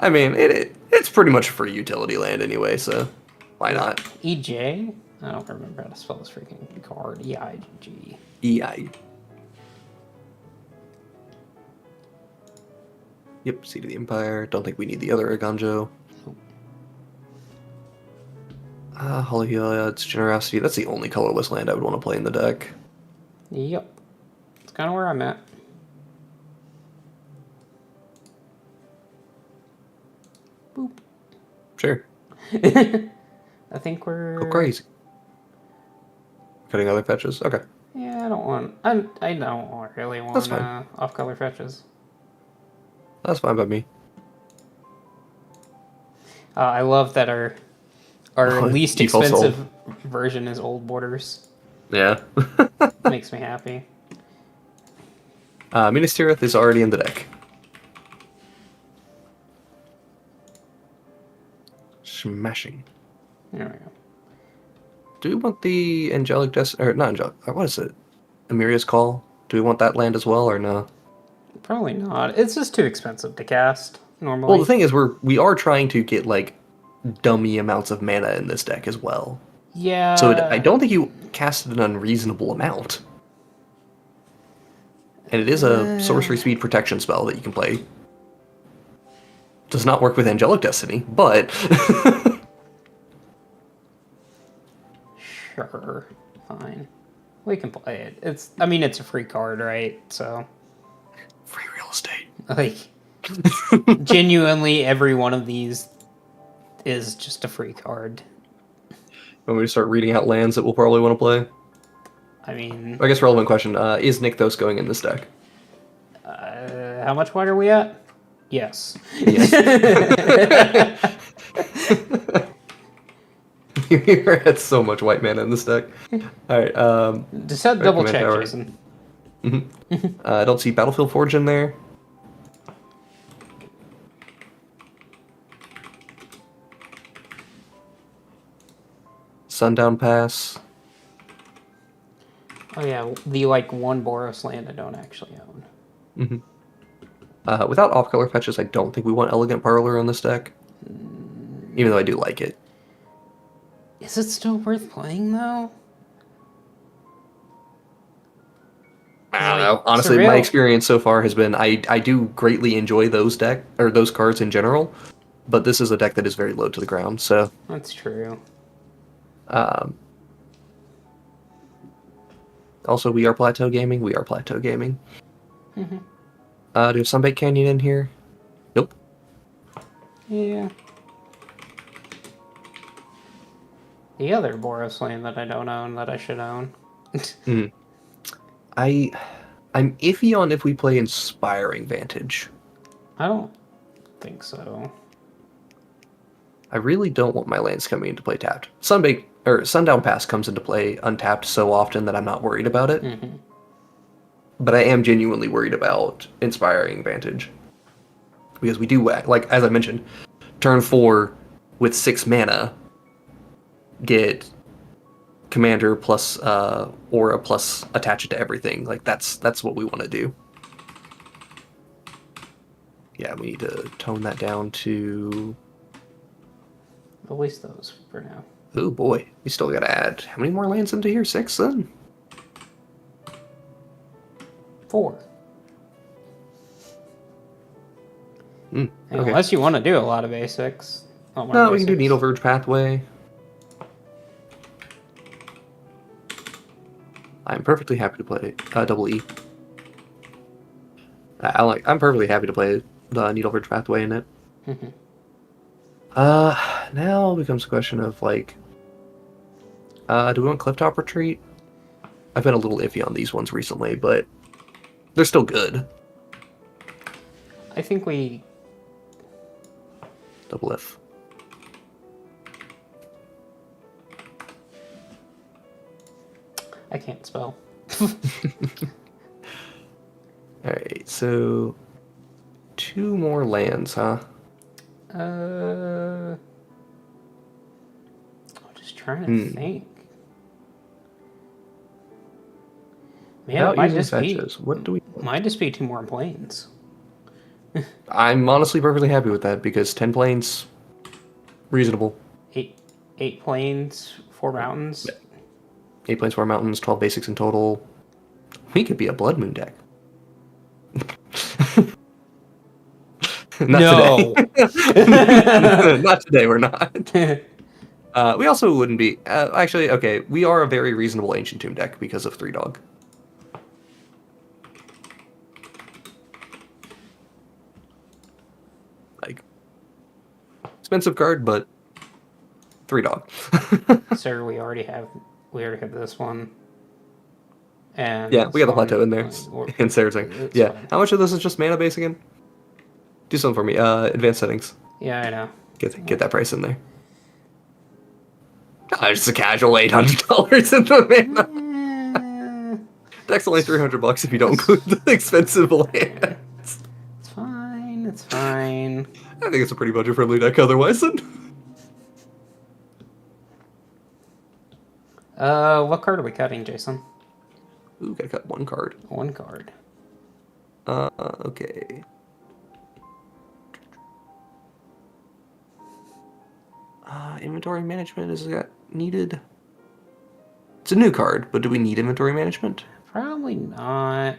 I mean, it's pretty much a free utility land anyway, so why not? EJ? I don't remember how to spell this freaking card. EIG. EI. Yep, Seat of the Empire. Don't think we need the other Aganjo. Holyhead's Generosity. That's the only colorless land I would want to play in the deck. Yep. It's kind of where I'm at. Boop. Sure. I think we're... Go crazy. Cutting other fetches? Okay. Yeah, I don't want... I don't really want off-color fetches. That's fine by me. I love that our least Default expensive version is Old Borders. Yeah. Makes me happy. Minas Tirith is already in the deck. Smashing. There we go. Do we want the Angelic or not Angelic, what is it? Amiria's Call? Do we want that land as well, or no? Probably not. It's just too expensive to cast, normally. Well, the thing is, we are trying to get, like, dummy amounts of mana in this deck as well. Yeah. So I don't think you casted an unreasonable amount. And it is a sorcery speed protection spell that you can play. Does not work with Angelic Destiny, but... Sure. Fine. We can play it. It's a free card, right? So... Free real estate. Like, genuinely, every one of these is just a free card. When we start reading out lands that we'll probably want to play. I mean... I guess relevant question, is Nykthos going in this deck? How much white are we at? Yes. Yes. You're at so much white mana in this deck. Alright, just have double check, Jason. I don't see Battlefield Forge in there. Sundown Pass. Oh yeah, the one Boros land I don't actually own. Without off-color fetches, I don't think we want Elegant Parlor on this deck. Even though I do like it. Is it still worth playing, though? I don't know. Honestly, my experience so far has been I do greatly enjoy those cards in general, but this is a deck that is very low to the ground, so... That's true. Also, we are Plateau Gaming. Do you have Sunbaked Canyon in here? Nope. Yeah. The other Boros land that I don't own that I should own. I'm iffy on if we play Inspiring Vantage. I don't think so. I really don't want my lands coming into play tapped. Sundown Pass comes into play untapped so often that I'm not worried about it. But I am genuinely worried about Inspiring Vantage. Because we do, like, as I mentioned, turn 4 with 6 mana, get Commander plus Aura plus attach it to everything. Like, that's what we want to do. Yeah, we need to tone that down to... At least those for now. Oh boy, we still gotta add... How many more lands into here? 6 then? 4. Okay. Unless you want to do a lot of basics. No, we can do Needle Verge Pathway. I'm perfectly happy to play double E. I'm perfectly happy to play the Needle Verge Pathway in it. Now becomes a question of, like... do we want Clifftop Retreat? I've been a little iffy on these ones recently, but... They're still good. I think we... Double F. I can't spell. Alright, so... 2 more lands, huh? I'm just trying to think. Man, Without it might using just fetches, what do we... might just be 2 more planes. I'm honestly perfectly happy with that because 10 planes, reasonable. 8 planes, 4 mountains. 8 planes, 4 mountains, 12 basics in total. We could be a Blood Moon deck. No. Today. Not today, we're not. We also wouldn't be... actually, okay, we are a very reasonable Ancient Tomb deck because of 3 Dog. Like, expensive card, but 3 Dog. Sir, we already have this one. And Yeah, we got the plateau in there. And Sarah's like, yeah. Fine. How much of this is just mana base again? Do something for me. Advanced settings. Yeah, I know. Get that price in there. Just a casual $800 in the mana. Deck's only $300 if you don't include the expensive lands. It's fine. It's fine. I think it's a pretty budget-friendly deck otherwise. Then. What card are we cutting, Jason? Ooh, gotta cut 1 card. 1 card. Okay. Inventory management, is that needed? It's a new card, but do we need inventory management? Probably not.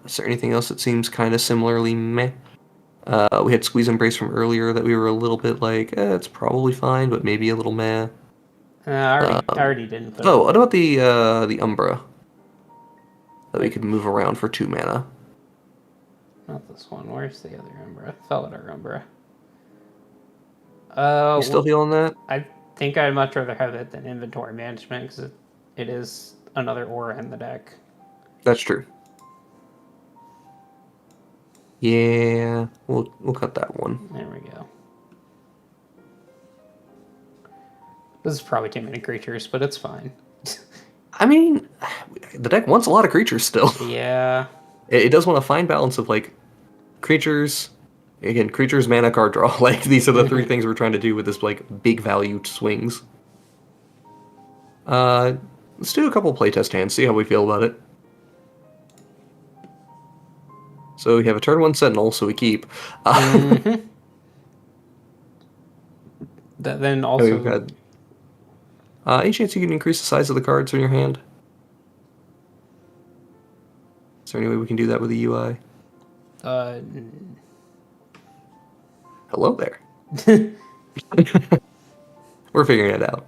Is there anything else that seems kind of similarly meh? We had Squeeze Embrace from earlier that we were a little bit like, it's probably fine, but maybe a little meh. I already didn't put what about the Umbra? That we could move around for 2 mana. Not this one. Where's the other Umbra? Felidar Umbra. You still feeling that? I think I'd much rather have it than inventory management because it is another aura in the deck. That's true. Yeah, we'll cut that one. There we go. This is probably too many creatures, but it's fine. I mean, the deck wants a lot of creatures still. Yeah. It does want a fine balance of, like, creatures... Again, creatures, mana, card draw. Like, these are the 3 things we're trying to do with this, like, big value swings. Let's do a couple playtest hands, see how we feel about it. So we have a turn 1 Sentinel, so we keep. Then also... any chance you can increase the size of the cards in your hand? Is there any way we can do that with the UI? Hello there. We're figuring it out.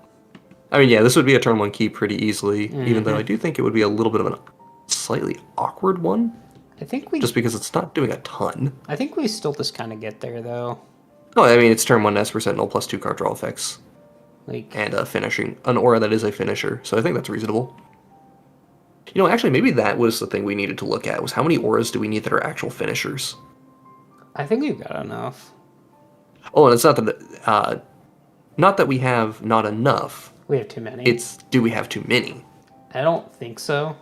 I mean, yeah, this would be a turn 1 keep pretty easily, even though I do think it would be a little bit of a slightly awkward one. I think we... Just because it's not doing a ton. I think we still just kind of get there, though. Oh, I mean, it's turn 1 Esper Sentinel plus 2 card draw effects. Like... And an aura that is a finisher, so I think that's reasonable. You know, actually, maybe that was the thing we needed to look at, was how many auras do we need that are actual finishers? I think we've got enough. Oh, and it's not that we have not enough. We have too many. It's, do we have too many? I don't think so.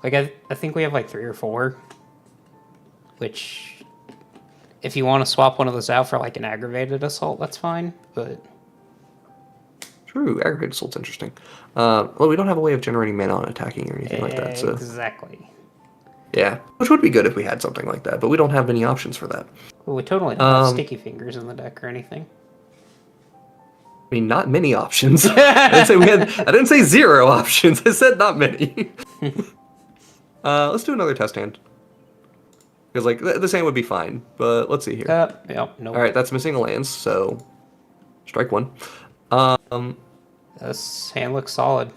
Like, I think we have like 3 or 4. Which, if you want to swap one of those out for like an aggravated assault, that's fine, but... True, aggravated assault's interesting. Well, we don't have a way of generating mana on attacking or anything like that, so... Exactly. Yeah, which would be good if we had something like that, but we don't have many options for that. Well, we totally don't have sticky fingers in the deck or anything. I mean, not many options. I didn't say 0 options. I said not many. Let's do another test hand. Because, like, this hand would be fine, but let's see here. Yep, nope. Alright, that's missing a lands, so... Strike 1. This hand looks solid.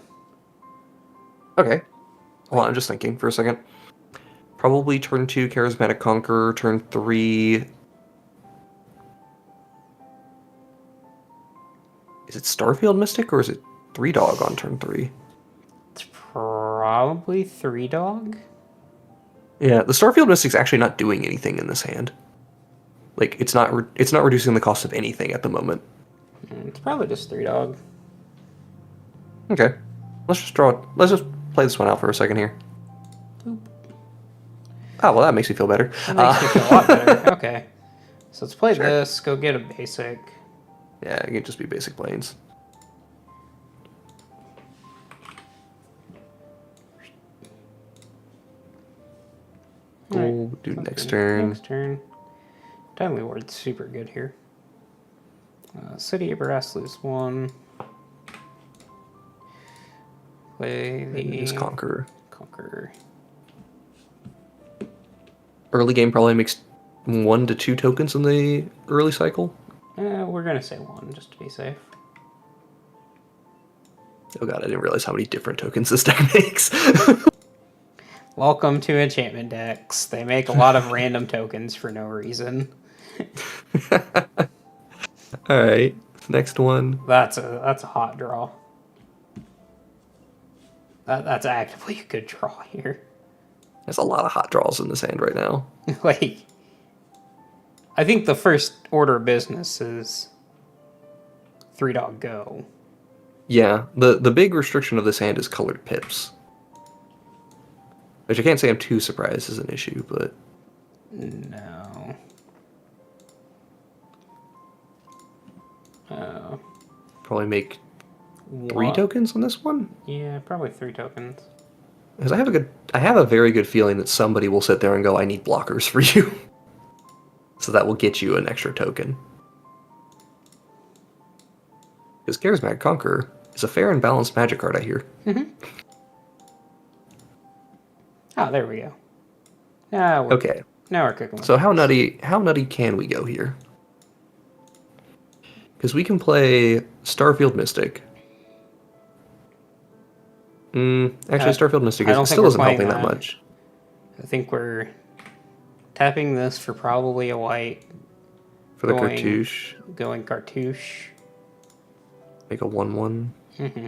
Okay. Hold on, I'm just thinking for a second. Probably turn 2, Charismatic Conqueror, turn 3... Is it Starfield Mystic, or is it 3 Dog on turn 3? It's probably 3 Dog. Yeah, the Starfield Mystic's actually not doing anything in this hand. Like, it's not reducing the cost of anything at the moment. It's probably just 3 Dog. Okay. Let's just play this one out for a second here. Boop. Oh, well, that makes me feel better. That makes me feel a lot better. Okay. So let's play this, go get a basic. Yeah, it can just be basic planes. Do next turn. Next turn. Timely Ward's super good here. City of Brass, lose 1. Play the... Just Conqueror. Conqueror. Early game probably makes 1 to 2 tokens in the early cycle. We're going to say 1, just to be safe. Oh god, I didn't realize how many different tokens this deck makes. Welcome to enchantment decks. They make a lot of random tokens for no reason. Alright, next one. That's a hot draw. That's actively a good draw here. There's a lot of hot draws in this hand right now. Like, I think the first order of business is 3-dog go. Yeah, the big restriction of this hand is colored pips. Which I can't say I'm too surprised is an issue, but... No. Probably make 3 tokens on this one? Yeah, probably 3 tokens. Because I have a very good feeling that somebody will sit there and go, I need blockers for you. So that will get you an extra token. Because Charismatic Conqueror is a fair and balanced magic card, I hear. Mm-hmm. Oh, there we go. Okay. Now we're cooking. So how nutty can we go here? Because we can play Starfield Mystic. Actually, Starfield Mystic still isn't helping that much. I think we're tapping this for probably a white. For the cartouche. Going cartouche. Make a 1/1. Mm-hmm.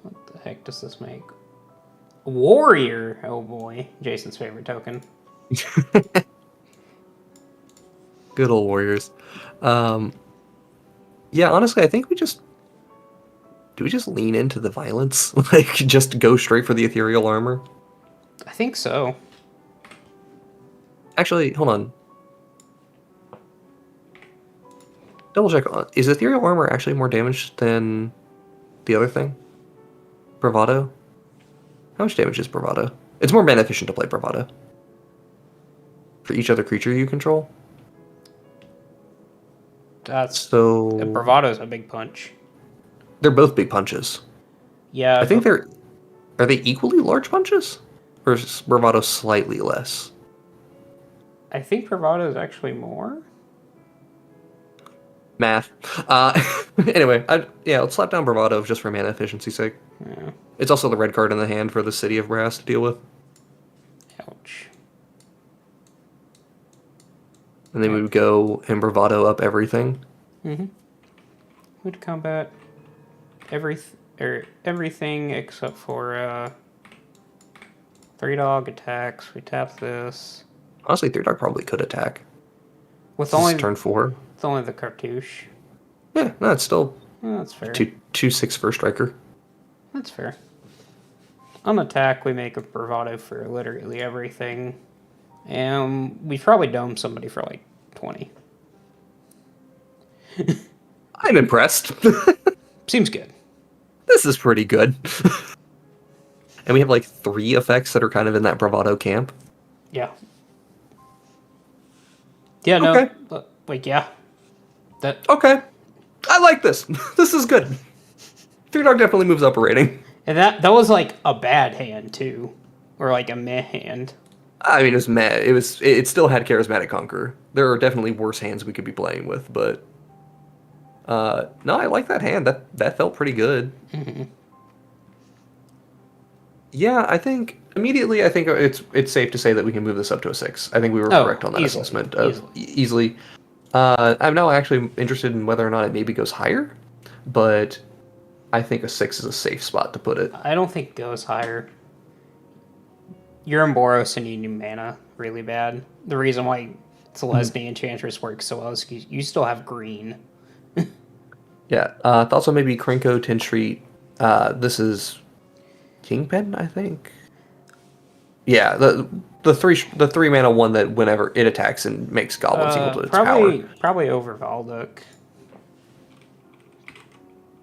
What the heck does this make? Warrior! Oh boy. Jason's favorite token. Good old Warriors. Yeah, honestly, I think do we just lean into the violence? Like, just go straight for the ethereal armor? I think so. Actually, hold on. Double check. Is ethereal armor actually more damage than the other thing? Bravado? How much damage is Bravado? It's more mana efficient to play Bravado. For each other creature you control? So Bravado's a big punch. They're both big punches. Yeah. I think are they equally large punches? Or is Bravado slightly less? I think Bravado is actually more. Math. Anyway, let's slap down Bravado just for mana efficiency's sake. Yeah. It's also the red card in the hand for the City of Brass to deal with. Ouch. And then we would go and Bravado up everything. Mm-hmm. Would combat everything except for 3-dog attacks. We tap this. Honestly, 3-dog probably could attack. With this only is turn 4. With only the cartouche. Yeah, no, it's still. Oh, that's fair. 2/6 first striker. That's fair. On attack, we make a Bravado for literally everything. And we probably dome somebody for like 20. I'm impressed. Seems good. This is pretty good. And we have like 3 effects that are kind of in that Bravado camp. Yeah. Yeah, no. Okay. Like, yeah. Okay. I like this. This is good. 3-dog definitely moves up a rating. And that was like a bad hand, too. Or like a meh hand. I mean, it was meh. It still had Charismatic Conqueror. There are definitely worse hands we could be playing with, but... no, I like that hand. That felt pretty good. Mm-hmm. Yeah, I think it's safe to say that we can move this up to a 6. I think we were correct on that assessment. Easily. I'm now actually interested in whether or not it maybe goes higher, but I think a 6 is a safe spot to put it. I don't think it goes higher. You're in Boros and you need mana really bad. The reason why Celestia Enchantress works so well is you still have green. Yeah, thoughts on maybe Krenko, Tin Street. This is Kingpin, I think. Yeah, the 3 mana one that whenever it attacks and makes goblins equal to its power. Probably over Valduk.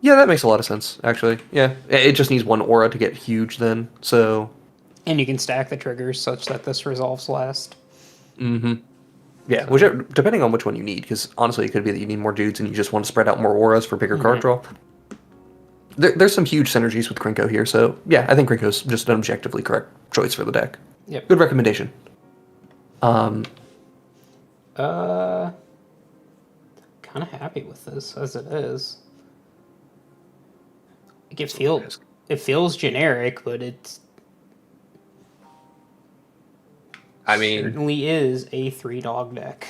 Yeah, that makes a lot of sense, actually. Yeah, it just needs 1 aura to get huge then, so... And you can stack the triggers such that this resolves last. Mm-hmm. Yeah, depending on which one you need, because honestly, it could be that you need more dudes and you just want to spread out more auras for bigger card draw. There's some huge synergies with Krinko here, so yeah, I think Krinko's just an objectively correct choice for the deck. Yep. Good recommendation. Kind of happy with this as it is. Like it feels generic, but it's certainly is a 3-dog deck.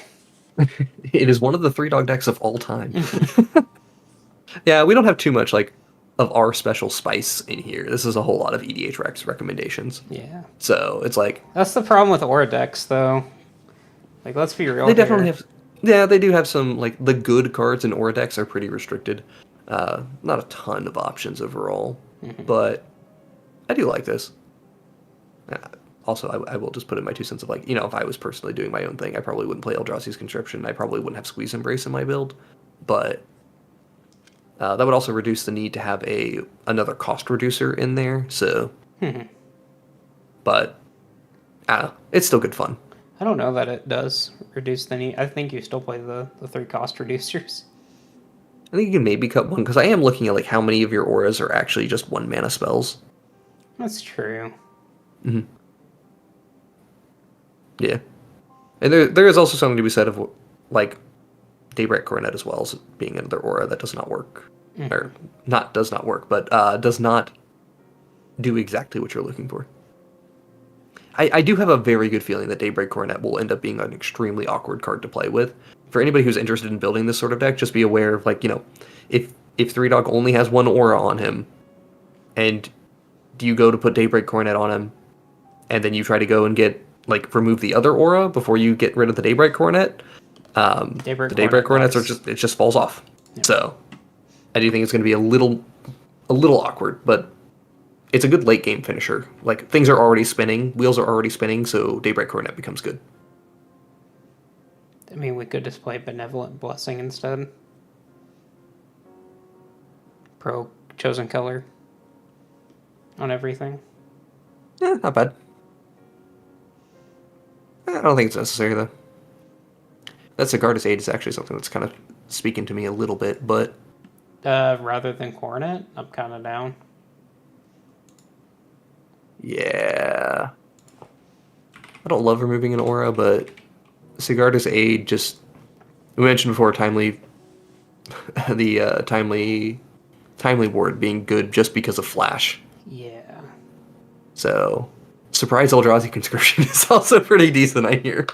It is one of the 3-dog decks of all time. Yeah, we don't have too much like of our special spice in here. This is a whole lot of EDH Rex recommendations. Yeah. So it's like that's the problem with aura decks, though. Like, let's be real. They definitely have. Yeah, they do have some like the good cards in aura decks are pretty restricted. Not a ton of options overall, but I do like this. Also, I will just put in my 2 cents of like, if I was personally doing my own thing, I probably wouldn't play Eldrazi's Conscription. I probably wouldn't have Squeeze Embrace in my build, but that would also reduce the need to have another cost reducer in there. So, but I don't know, it's still good fun. I don't know that it does reduce the need. I think you still play the 3 cost reducers. I think you can maybe cut one, because I am looking at like how many of your auras are actually just 1 mana spells. That's true. Yeah. And there is also something to be said of like Daybreak Coronet as well as being another aura that does not work. Or does not work, but does not do exactly what you're looking for. I do have a very good feeling that Daybreak Coronet will end up being an extremely awkward card to play with. For anybody who's interested in building this sort of deck, just be aware of, like, if 3-dog only has 1 aura on him, and you go to put Daybreak Coronet on him, and then you try to go and remove the other aura before you get rid of the Daybreak Coronet, the Daybreak Coronets it just falls off. Yeah. So, I do think it's going to be a little awkward, but it's a good late game finisher. Like, things are already spinning, wheels are already spinning, so Daybreak Coronet becomes good. I mean, we could just play Benevolent Blessing instead. Pro Chosen Color on everything. Yeah, not bad. I don't think it's necessary, though. That Sigarda's Aid is actually something that's kind of speaking to me a little bit, but... rather than Coronet, I'm kind of down. Yeah. I don't love removing an aura, but Sigarda's Aid just... We mentioned before timely ward being good just because of Flash. Yeah. So, Surprise Eldrazi Conscription is also pretty decent, I hear.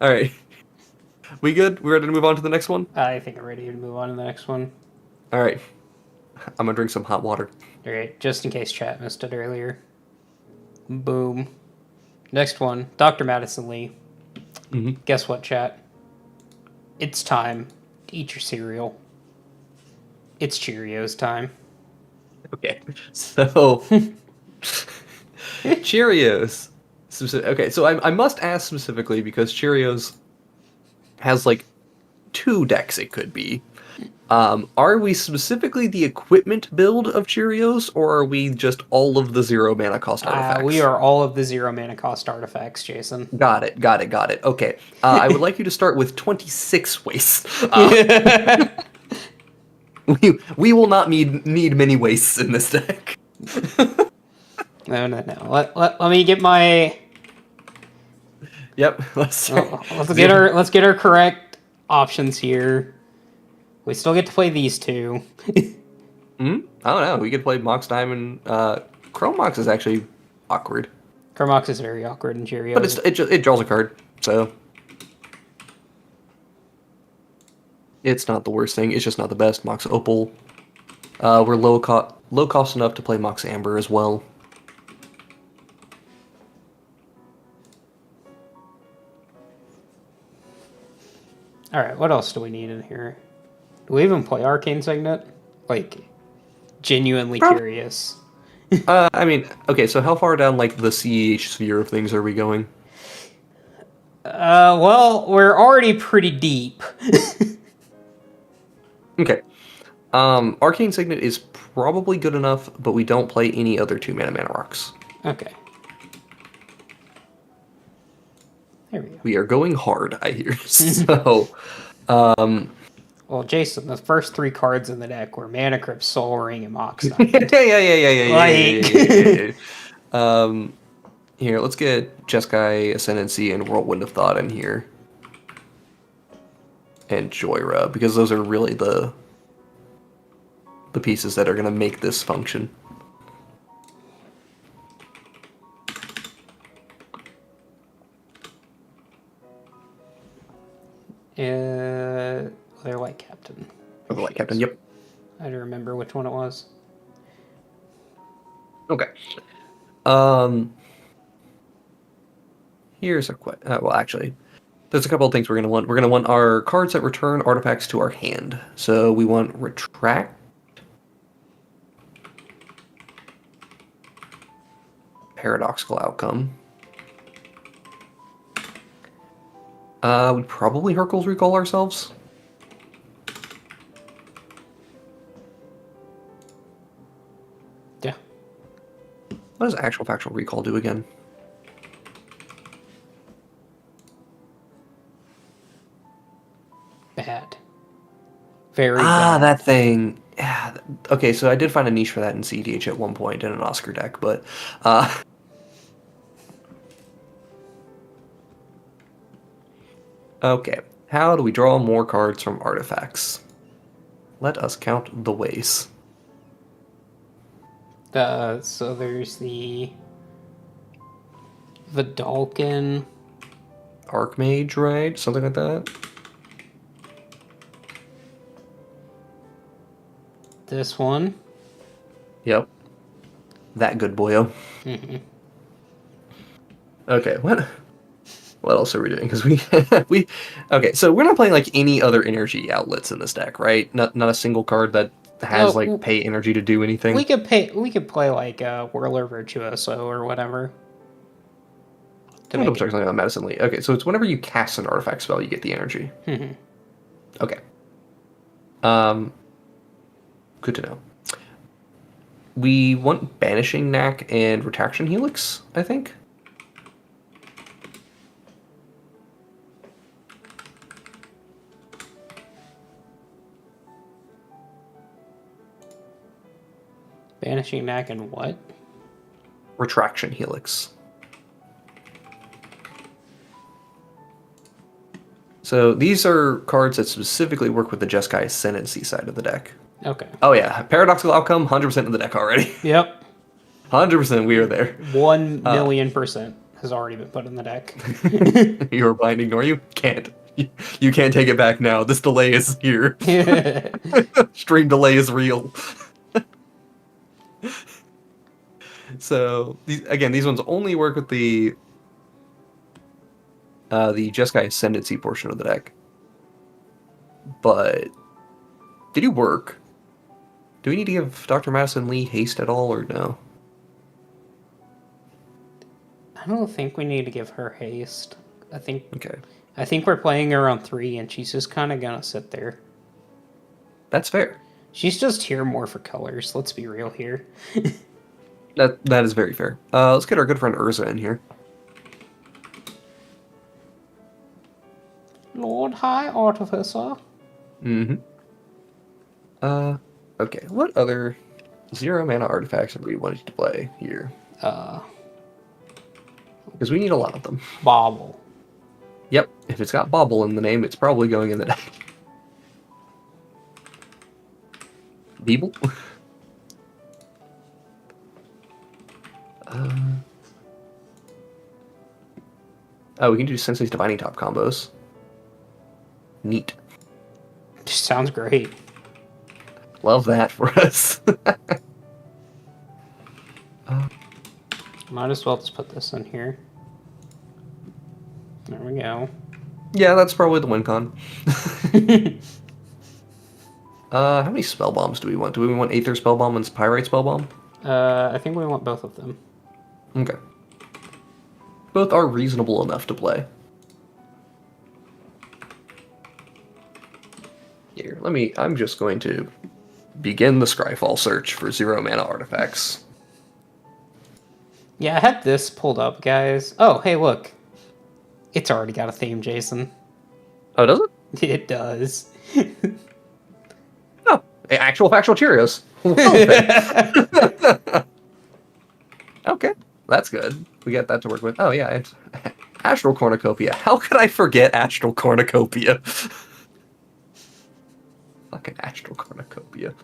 Alright. We good? We ready to move on to the next one? I think I'm ready to move on to the next one. Alright. I'm gonna drink some hot water. Alright, just in case chat missed it earlier. Boom. Next one, Dr. Madison Lee. Guess what, chat? It's time to eat your cereal. It's Cheerios time. Okay, so... Cheerios. Okay, so I must ask specifically because Cheerios has, 2 decks it could be. Are we specifically the equipment build of Cheerios, or are we just all of the 0 mana cost artifacts? We are all of the 0 mana cost artifacts, Jason. Got it. Okay. I would like you to start with 26 wastes. We will not need many wastes in this deck. No. Let me get my... Yep. Let's get our correct options here. We still get to play these 2. I don't know. We could play Mox Diamond. Chrome Mox is actually awkward. Chrome Mox is very awkward in Cheerios. But it draws a card, so... It's not the worst thing. It's just not the best. Mox Opal. We're low cost enough to play Mox Amber as well. Alright, what else do we need in here? Do we even play Arcane Signet? Genuinely curious. I mean, okay, so how far down, the CEH sphere of things are we going? Well, we're already pretty deep. Okay. Arcane Signet is probably good enough, but we don't play any other 2-mana mana rocks. Okay. There we go. We are going hard, I hear. So, well, Jason, the first 3 cards in the deck were Mana Crypt, Soul Ring, and Moxstone. yeah. Here, let's get Jeskai, Ascendancy, and Whirlwind of Thought in here. And Joyra, because those are really the pieces that are going to make this function. They're Light Captain. Oh, the Light Captain, yep. I don't remember which one it was. Okay. Here's a question. Well, actually, there's a couple of things we're going to want. We're going to want our cards that return artifacts to our hand. So we want Retract. Paradoxical Outcome. We'd probably Hercules Recall ourselves. Yeah. What does Actual Factual Recall do again? Bad. Very bad. That thing. Yeah. Okay, so I did find a niche for that in EDH at one point in an Oscar deck, but okay. How do we draw more cards from artifacts? Let us count the ways. So there's the Dalkin. Archmage, right? Something like that? This one. Yep. That good boyo. Mm-hmm. Okay, what else are we doing? Because we okay, so we're not playing like any other energy outlets in this deck, right? Not a single card that has like pay energy to do anything. We could play like Whirler Virtuoso or whatever. I'm talking about Madison Lee. Okay, so it's whenever you cast an artifact spell, you get the energy. Mm-hmm. Okay. Good to know. We want Banishing Knack and Retraction Helix, I think. Banishing Knack and what? Retraction Helix. So these are cards that specifically work with the Jeskai Ascendancy side of the deck. Okay. Oh yeah, Paradoxical Outcome, 100% in the deck already. Yep. 100% we are there. 1,000,000% has already been put in the deck. You're binding, or you can't. You can't take it back now. This delay is here. Stream delay is real. So these ones only work with the Jeskai Ascendancy portion of the deck. But they do work. Do we need to give Dr. Madison Lee haste at all, or no? I don't think we need to give her haste. I think Okay. we're playing her on 3, and she's just kind of gonna sit there. That's fair. She's just here more for colors. Let's be real here. That is very fair. Let's get our good friend Urza in here. Lord High Artificer. Mm-hmm. Okay. What other 0-mana artifacts are we wanting to play here? Because we need a lot of them. Bobble. Yep. If it's got Bobble in the name, it's probably going in the deck. Beeble? Oh, we can do Sensei's Divining Top combos. Neat. Sounds great. Love that for us. Might as well just put this in here. There we go. Yeah, that's probably the win con. How many spell bombs do we want? Do we want Aether spell bomb and Pyrite spell bomb? I think we want both of them. Okay. Both are reasonable enough to play. Here, I'm just going to begin the Scryfall search for 0 mana artifacts. Yeah, I had this pulled up, guys. Oh, hey, look. It's already got a theme, Jason. Oh, does it? It does. Oh, actual factual Cheerios. Well, then. Okay, that's good. We get that to work with. Oh, yeah, it's Astral Cornucopia. How could I forget Astral Cornucopia? Fucking Astral Cornucopia.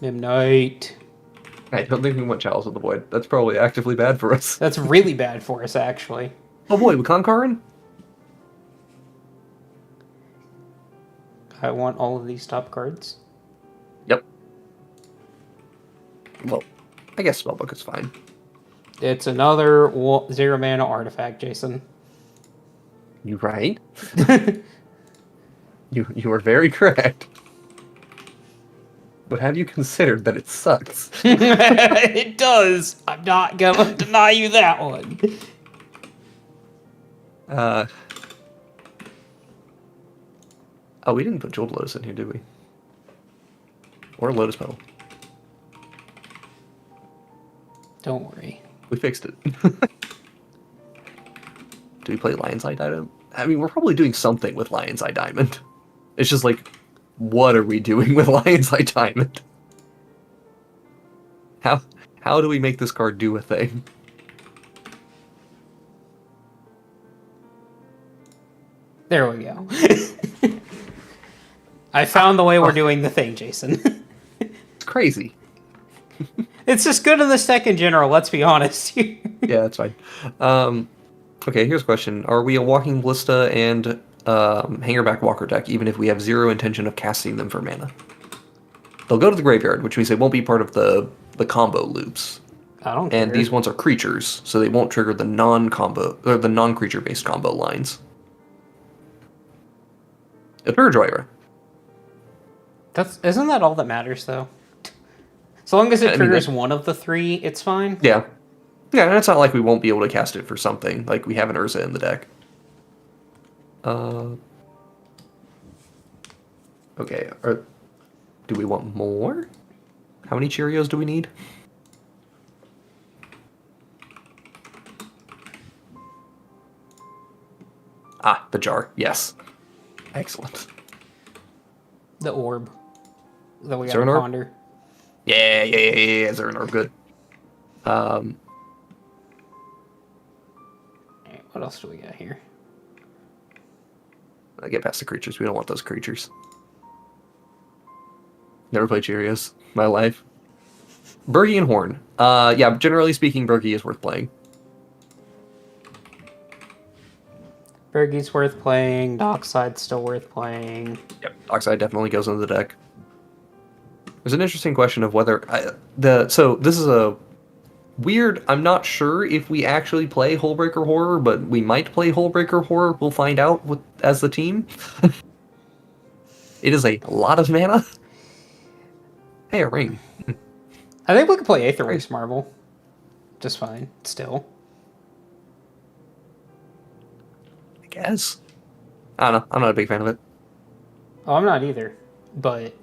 Midnight. I don't think we want Chalice of the Void. That's probably actively bad for us. That's really bad for us, actually. Oh boy, with Concarin? I want all of these top cards. Yep. Well, I guess Spellbook is fine. It's another 0 mana artifact, Jason. You right? You are very correct. But have you considered that it sucks? It does. I'm not gonna deny you that one. Oh, we didn't put Jeweled Lotus in here, did we? Or Lotus Petal. Don't worry. We fixed it. Do we play Lion's Eye Diamond? I mean, we're probably doing something with Lion's Eye Diamond. It's just like, what are we doing with Lion's Eye Diamond? How do we make this card do a thing? There we go. I found the way we're doing the thing, Jason. It's crazy. It's just good in this deck in general, let's be honest. Yeah, that's fine. Okay, here's a question. Are we a Walking Ballista and Hangerback Walker deck, even if we have zero intention of casting them for mana? They'll go to the graveyard, which means they won't be part of the combo loops. I don't care. And these ones are creatures, so they won't trigger the non-combo or the non-creature based combo lines. Eterjoyra. Isn't that all that matters, though? So long as it triggers one of the three, it's fine. Yeah. Yeah, and it's not like we won't be able to cast it for something. Like, we have an Urza in the deck. Okay, do we want more? How many Cheerios do we need? Ah, the jar. Yes. Excellent. The orb that we Is got there to an orb? ponder. Yeah. Is there an orb? Good. Alright, what else do we got here? I get past the creatures. We don't want those creatures. Never played Cheerios. My life. Bergie and Horn. Yeah, generally speaking, Bergie is worth playing. Bergie's worth playing. Dockside's still worth playing. Yep. Oxide definitely goes into the deck. There's an interesting question of whether so this is a weird. I'm not sure if we actually play Hullbreaker Horror, but we might play Hullbreaker Horror. We'll find out as the team. It is a lot of mana. Hey, a ring. I think we could play Aetherwaste Marble. Just fine, still. I guess. I don't know. I'm not a big fan of it. Oh, I'm not either. But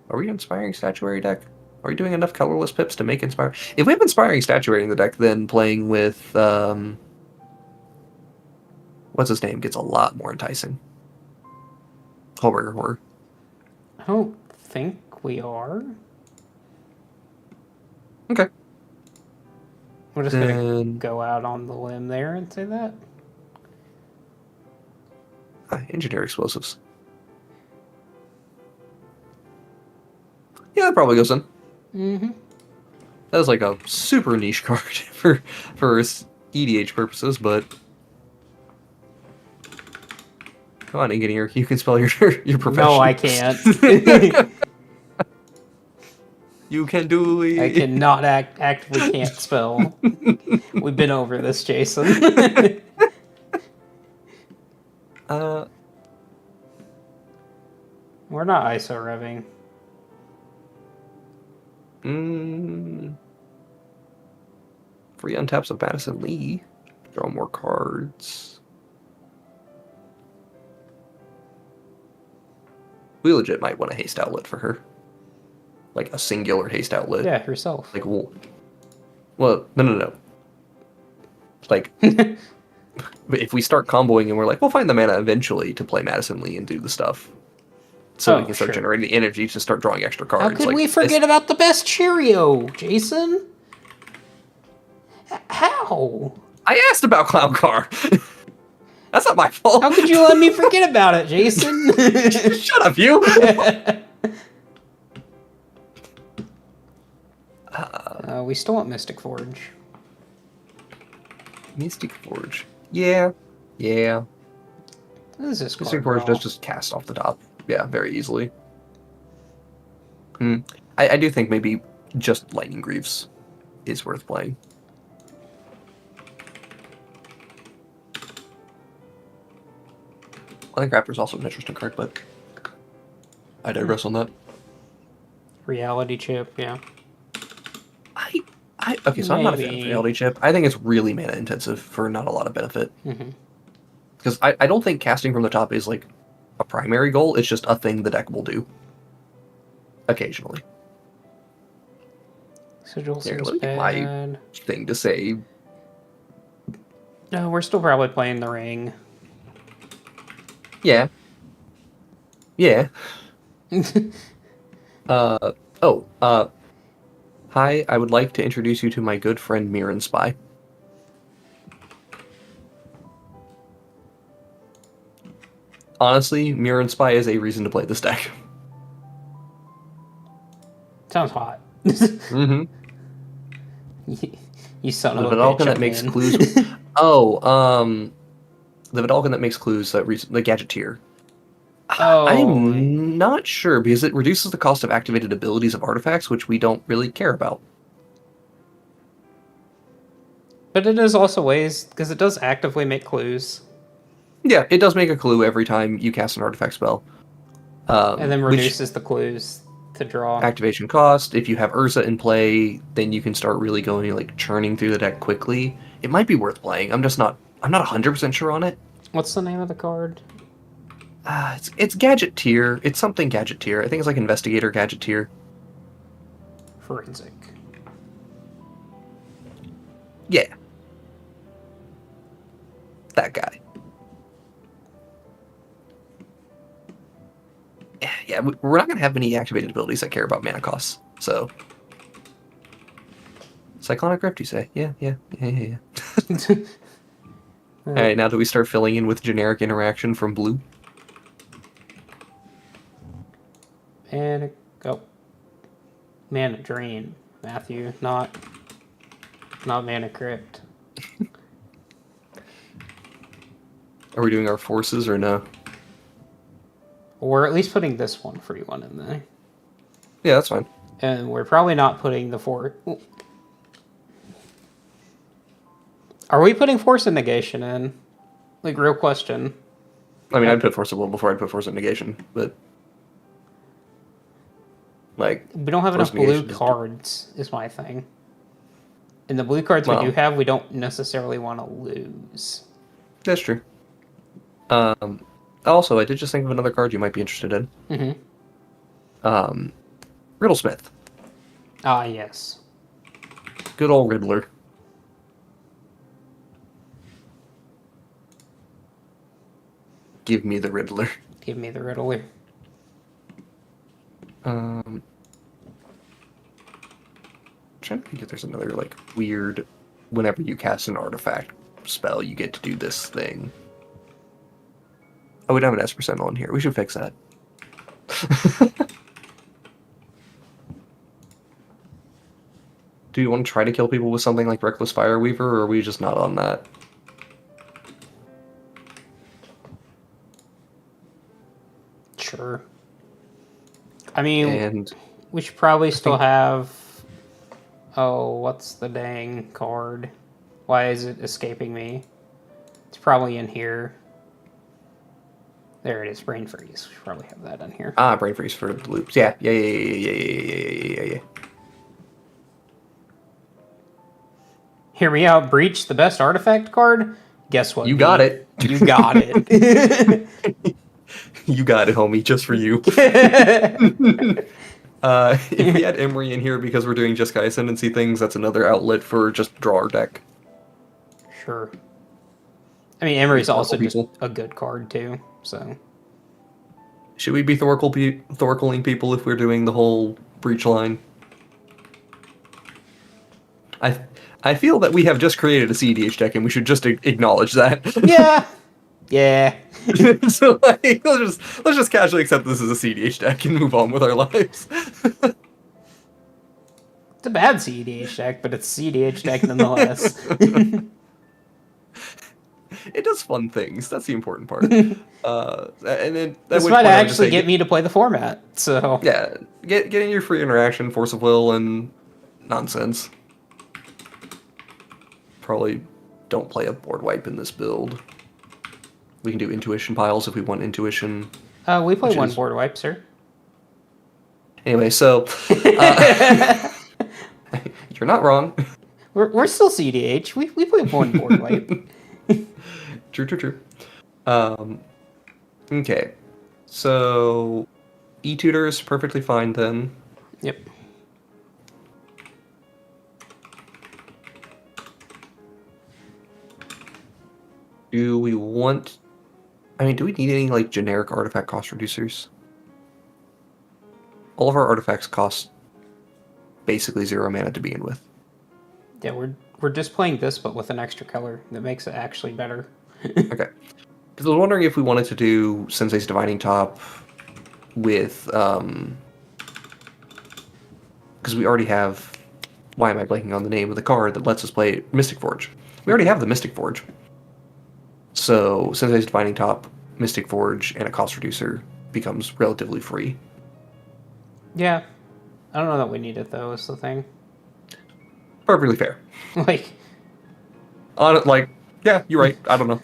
Are we Inspiring Statuary deck? Are we doing enough colorless pips to make Inspiring? If we have Inspiring Statuary in the deck, then playing with what's his name gets a lot more enticing. Hullbreaker Horror. I don't think we are. Okay. We're just gonna go out on the limb there and say that. Engineer Explosives. Yeah, that probably goes in. Mm-hmm. That was like a super niche card for EDH purposes, but come on, Engineer, you can spell your profession. No, I can't. You can do it. I cannot actively can't spell. We've been over this, Jason. We're not ISO revving. Free untaps of Madison Lee. Draw more cards. We legit might want a haste outlet for her. Like a singular haste outlet. Yeah, herself. Like, well, no. Like, if we start comboing and we're like, we'll find the mana eventually to play Madison Lee and do the stuff. So we can start generating energy to start drawing extra cards. How could we forget about the best Cheerio, Jason? How? I asked about Clown Car. That's not my fault. How could you let me forget about it, Jason? Shut up, you! We still want Mystic Forge. Mystic Forge. Yeah. What is this Mystic card Forge does just cast off the top. Yeah, very easily. I do think maybe just Lightning Greaves is worth playing. I think Raptor's also an interesting card, but I digress on that. Reality Chip, yeah. Okay, so I'm not a fan of Reality Chip. I think it's really mana intensive for not a lot of benefit. Because I don't think casting from the top is like a primary goal. It's just a thing the deck will do. Occasionally. Sigil Here, seems let me get bad. my thing to say. No, we're still probably playing the ring. Yeah. Hi, I would like to introduce you to my good friend Mirren Spy. Honestly, Mirren Spy is a reason to play this deck. Sounds hot. Mm-hmm. You son of a Vidalcan bitch. that makes clues. The Vidalcan that makes clues, the Gadgeteer. I'm not sure, because it reduces the cost of activated abilities of artifacts, which we don't really care about. But it is also ways, because it does actively make clues. Yeah, it does make a clue every time you cast an artifact spell. And then reduces the clues to draw. Activation cost. If you have Urza in play, then you can start really going, like, churning through the deck quickly. It might be worth playing. I'm not 100% sure on it. What's the name of the card? It's Gadgeteer. It's something Gadgeteer. I think it's like Investigator Gadgeteer. Forensic. Yeah. That guy. Yeah, we're not going to have many activated abilities that care about mana costs, so... Cyclonic Rift, you say? Yeah. Alright, now that we start filling in with generic interaction from blue. Mana Drain, Matthew, not Mana Crypt. Are we doing our forces or no? We're at least putting this 1/1 in there. Yeah, that's fine. And we're probably not putting the Are we putting Force of Negation in? Like, real question. I mean, I'd put Force of Will before I'd put Force of Negation, but... Like... We don't have enough blue cards, is my thing. And the blue cards we do have, we don't necessarily want to lose. That's true. Also, I did just think of another card you might be interested in. Riddlesmith. Ah, yes. Good old Riddler. Give me the Riddler. Give me the Riddler. I'm trying to think if there's another, like, weird... Whenever you cast an artifact spell, you get to do this thing. Oh, we don't have an Esper Sentinel in here. We should fix that. Do you want to try to kill people with something like Reckless Fireweaver, or are we just not on that? Sure. I mean, we should probably still have... Oh, what's the dang card? Why is it escaping me? It's probably in here. There it is, Brain Freeze. We should probably have that in here. Brain Freeze for the loops. Yeah. Hear me out, Breach, the best artifact card? Guess what? You got it. You got it. You got it, homie, just for you. If we had Emery in here because we're doing Jeskai Ascendancy things, that's another outlet for just draw our deck. Sure. I mean, Emery's also just people. a good card, too, so... Should we be Thoracle-ing people if we're doing the whole Breach line? I feel that we have just created a CEDH deck and we should just acknowledge that. Yeah. Yeah. So like, let's just casually accept this as a CEDH deck and move on with our lives. It's a bad CEDH deck, but it's a CEDH deck nonetheless. It does fun things. That's the important part. And then this might actually get me to play the format. So yeah, getting your free interaction, force of will, and nonsense. Probably don't play a board wipe in this build. We can do intuition piles if we want intuition. We play one board wipe, sir. Anyway, so you're not wrong. We're still CDH. We play one board wipe. True. Okay, so E-tutor is perfectly fine then. Yep. Do we want... I mean, do we need any, like, generic artifact cost reducers? All of our artifacts cost basically 0 mana to begin with. Yeah, we're just playing this, but with an extra color that makes it actually better. Okay. Because I was wondering if we wanted to do Sensei's Divining Top with... Because we already have... Why am I blanking on the name of the card that lets us play Mystic Forge? We already have the Mystic Forge. So, Sensei's Divining Top, Mystic Forge, and a cost reducer becomes relatively free. Yeah. I don't know that we need it, though, is the thing. Perfectly fair. Like... yeah, you're right. I don't know.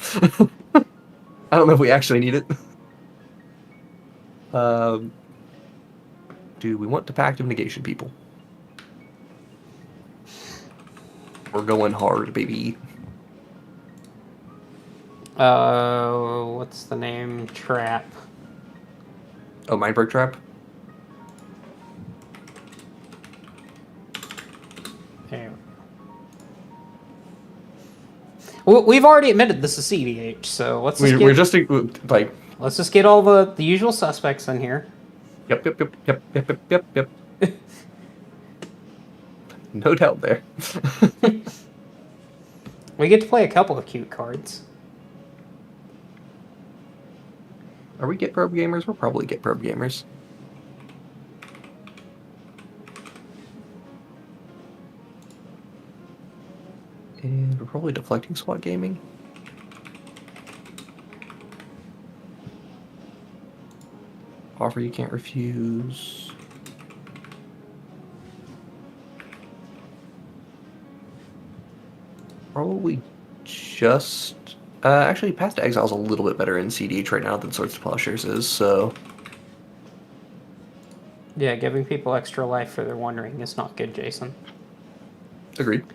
I don't know if we actually need it. Do we want to Pact of Negation people? We're going hard, baby. What's the name? Trap. Oh, Mindbreak Trap? There. Well, we've already admitted this is CDH, so let's just We're just, like... Let's just get all the usual suspects in here. Yep. No doubt there. We get to play a couple of cute cards. Are we Get Probe gamers? We're probably Get Probe gamers. And we're probably Deflecting SWAT gaming. Offer you can't refuse. Probably just... actually, Path to Exile is a little bit better in CDH right now than Swords to Plowshares is, so... Yeah, giving people extra life for their wandering is not good, Jason. Agreed.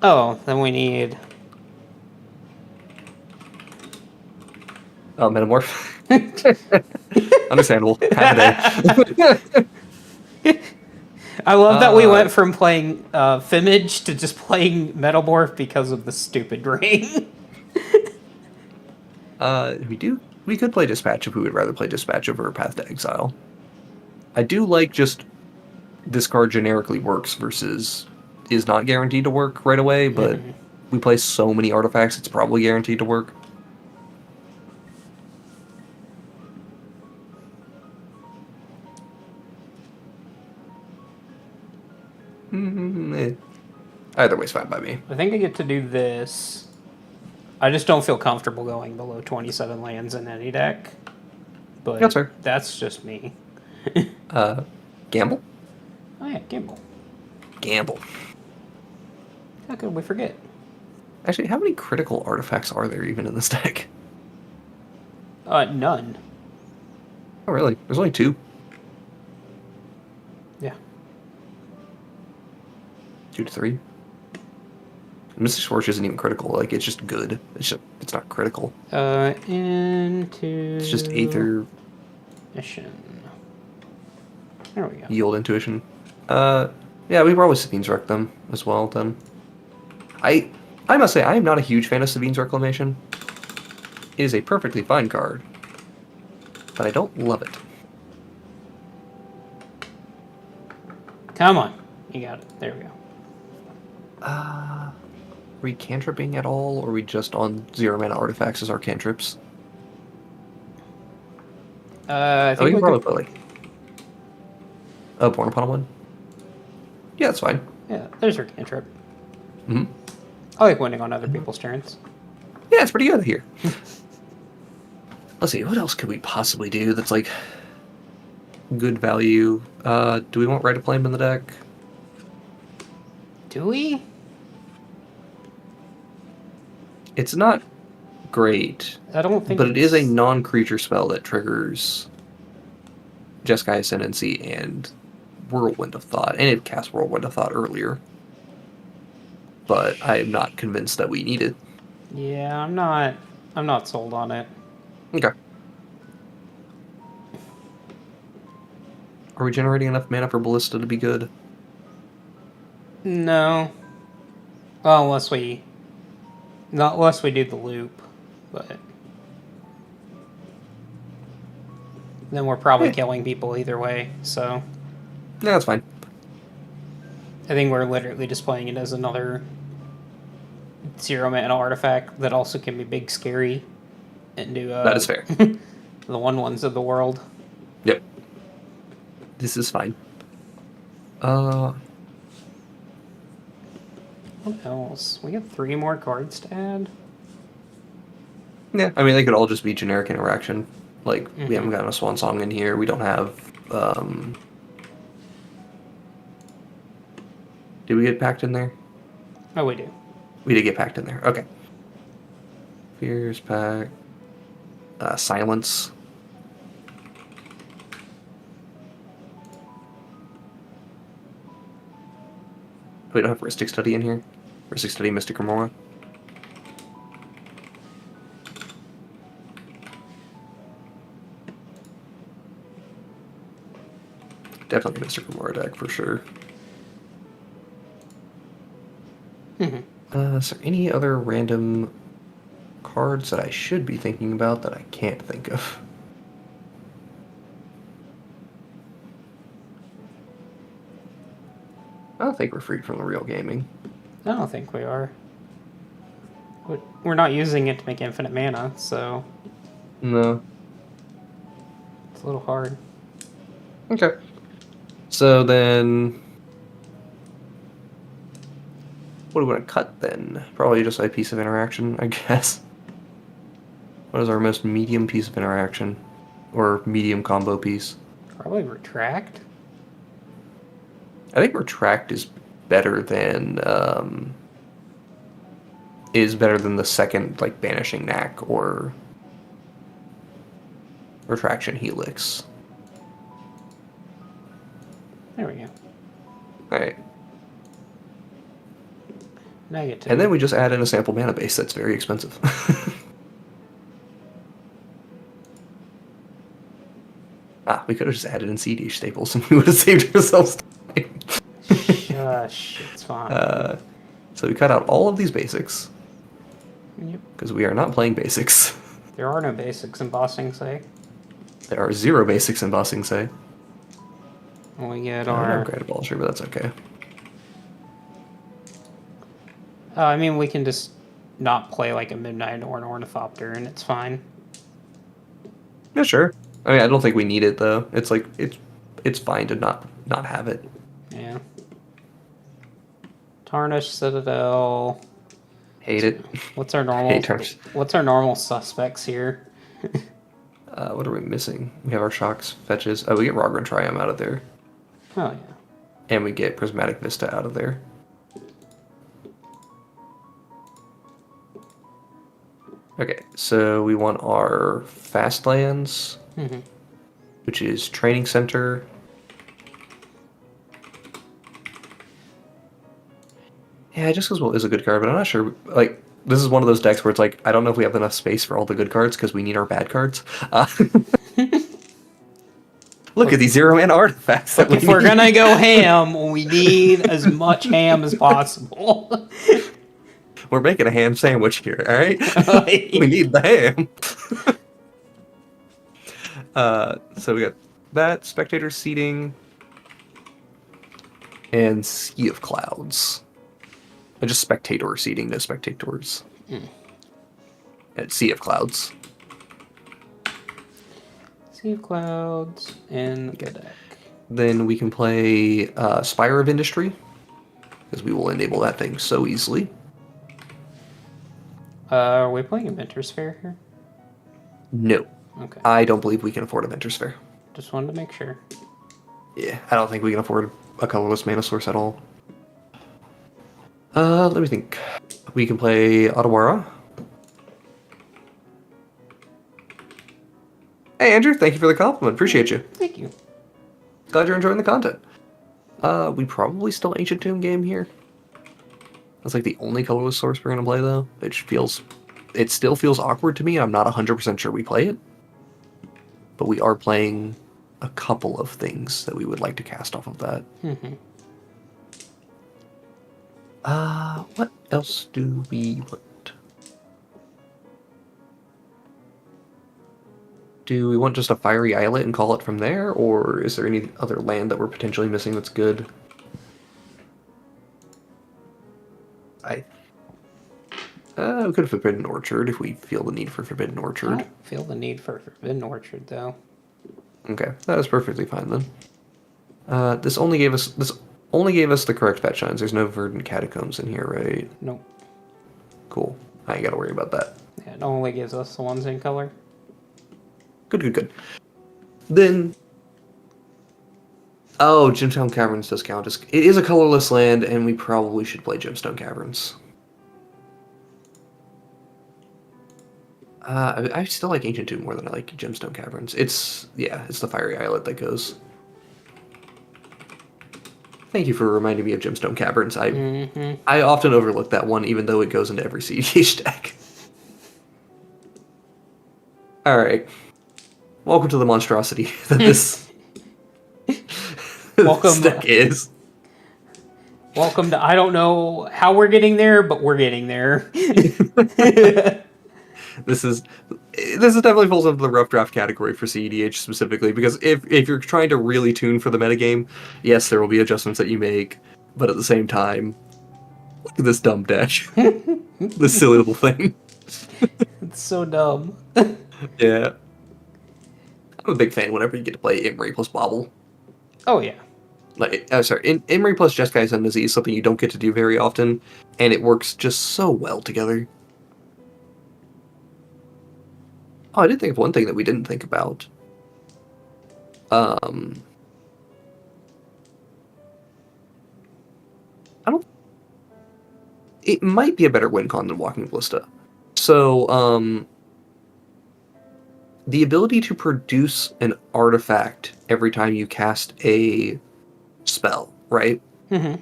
Oh, then we need... Oh, Metamorph. Understandable. Have a day. I love that we went from playing Fimage to just playing Metamorph because of the stupid ring. We could play Dispatch if we would rather play Dispatch over Path to Exile. I do like just this card generically works versus is not guaranteed to work right away, but we play so many artifacts, it's probably guaranteed to work. Either way's fine by me. I think I get to do this. I just don't feel comfortable going below 27 lands in any deck. But That's fair. That's just me. Gamble? Oh yeah, Gamble. Gamble. How could we forget? Actually, how many critical artifacts are there even in this deck? None. Oh, really? There's only 2. Yeah. 2 to 3. Mystic Scorch isn't even critical. Like, it's just good. It's not critical. Into... It's just Aether. Mission. There we go. Yield Intuition. Yeah, we probably Sabine's Wreck them as well, then. I must say, I am not a huge fan of Sabine's Reclamation. It is a perfectly fine card, but I don't love it. Come on. You got it. There we go. Are we cantripping at all, or are we just on 0-mana artifacts as our cantrips? I think we can probably could... put, like... Born Upon One? Yeah, that's fine. Yeah, there's your cantrip. Mm-hmm. I like winning on other people's turns. Yeah, it's pretty good here. Let's see, what else could we possibly do that's, like, good value? Do we want Rite of Flame in the deck? Do we? It's not great. I don't think but it is a non-creature spell that triggers Jeskai Ascendancy and Whirlwind of Thought, and it cast Whirlwind of Thought earlier. But I am not convinced that we need it. Yeah, I'm not sold on it. Okay. Are we generating enough mana for Ballista to be good? No. Well, unless we do the loop, but then we're probably killing people either way, so Yeah, that's fine. I think we're literally just playing it as another 0-mana artifact that also can be big, scary, and do That is fair. the 1/1s of the world. Yep. This is fine. What else? We have 3 more cards to add. Yeah, I mean, they could all just be generic interaction. Like, we haven't gotten a Swan Song in here. We don't have, Did we get packed in there? Oh, we do. We did get packed in there. Okay. Fears pack. Silence. We don't have Rhystic Study in here. Rhystic Study, Mystic Remora. Definitely Mystic Remora deck for sure. Is there any other random cards that I should be thinking about that I can't think of? I don't think we're freed from the real gaming. I don't think we are. We're not using it to make infinite mana, so No. it's a little hard. Okay. So then, what do we want to cut then? Probably just a piece of interaction, I guess. What is our most medium piece of interaction? Or medium combo piece? Probably retract. I think Retract is better than the second, like, Banishing Knack or Retraction Helix. There we go. Alright. Negative. And then we just add in a sample mana base that's very expensive. We could have just added in EDH staples and we would have saved ourselves time. Shush, it's fine. So we cut out all of these basics. Yep. Because we are not playing basics. There are no basics in Bossing Say. There are 0 basics in Bossing Say. We get I our... don't have Great Abolisher, but that's okay. I mean, we can just not play like a Midnight or an Ornithopter, and it's fine. Yeah, sure. I mean, I don't think we need it though. It's like it's fine to not have it. Yeah. Tarnished Citadel. Hate it. What's our normal? Hate Tarnished. What's our normal suspects here? What are we missing? We have our Shocks, Fetches. Oh, we get Rogran Triumph out of there. Oh yeah. And we get Prismatic Vista out of there. Okay, so we want our fast lands, which is Training Center, Yeah, Just Cause Will is a good card, but I'm not sure. Like, this is one of those decks where it's like, I don't know if we have enough space for all the good cards because we need our bad cards. Look at these 0-mana artifacts. Look, if we're gonna go ham, we need as much ham as possible. We're making a ham sandwich here, all right? We need the ham. So we got that, spectator seating, and Sea of Clouds. And just spectator seating, no spectators. And Sea of Clouds. Sea of Clouds and the deck. Then we can play Spire of Industry, because we will enable that thing so easily. Are we playing Inventor's Fair here? No. Okay. I don't believe we can afford Inventor's Fair. Just wanted to make sure. Yeah, I don't think we can afford a colorless mana source at all. Let me think. We can play Otawara. Hey, Andrew, thank you for the compliment. Appreciate you. Thank you. Glad you're enjoying the content. We probably still Ancient Tomb game here. That's like the only colorless source we're going to play, though. It still feels awkward to me. I'm not 100% sure we play it. But we are playing a couple of things that we would like to cast off of that. What else do we want? Do we want just a Fiery Islet and call it from there? Or is there any other land that we're potentially missing that's good? We could have Forbidden Orchard if we feel the need for Forbidden Orchard. I don't feel the need for Forbidden Orchard, though. Okay, that is perfectly fine then. This only gave us the correct fetch lines. There's no Verdant Catacombs in here, right? Nope. Cool. I ain't gotta worry about that. Yeah, it only gives us the ones in color. Good. Then... Oh, Gemstone Caverns does count. It is a colorless land, and we probably should play Gemstone Caverns. I still like Ancient Tomb more than I like Gemstone Caverns. It's the Fiery Islet that goes. Thank you for reminding me of Gemstone Caverns. I often overlook that one, even though it goes into every EDH deck. Alright. Welcome to the monstrosity that this deck is. Welcome to, I don't know how we're getting there, but we're getting there. This definitely falls into the rough draft category for CEDH specifically, because if you're trying to really tune for the metagame, yes, there will be adjustments that you make, but at the same time, look at this dumb deck. This silly little thing. It's so dumb. Yeah. I'm a big fan whenever you get to play Imri plus Bobble. Oh, yeah. Imri plus Jeskai Ascendancy is something you don't get to do very often, and it works just so well together. Oh, I did think of one thing that we didn't think about. It might be a better win con than Walking Ballista. So, the ability to produce an artifact every time you cast a spell, right? Mm-hmm.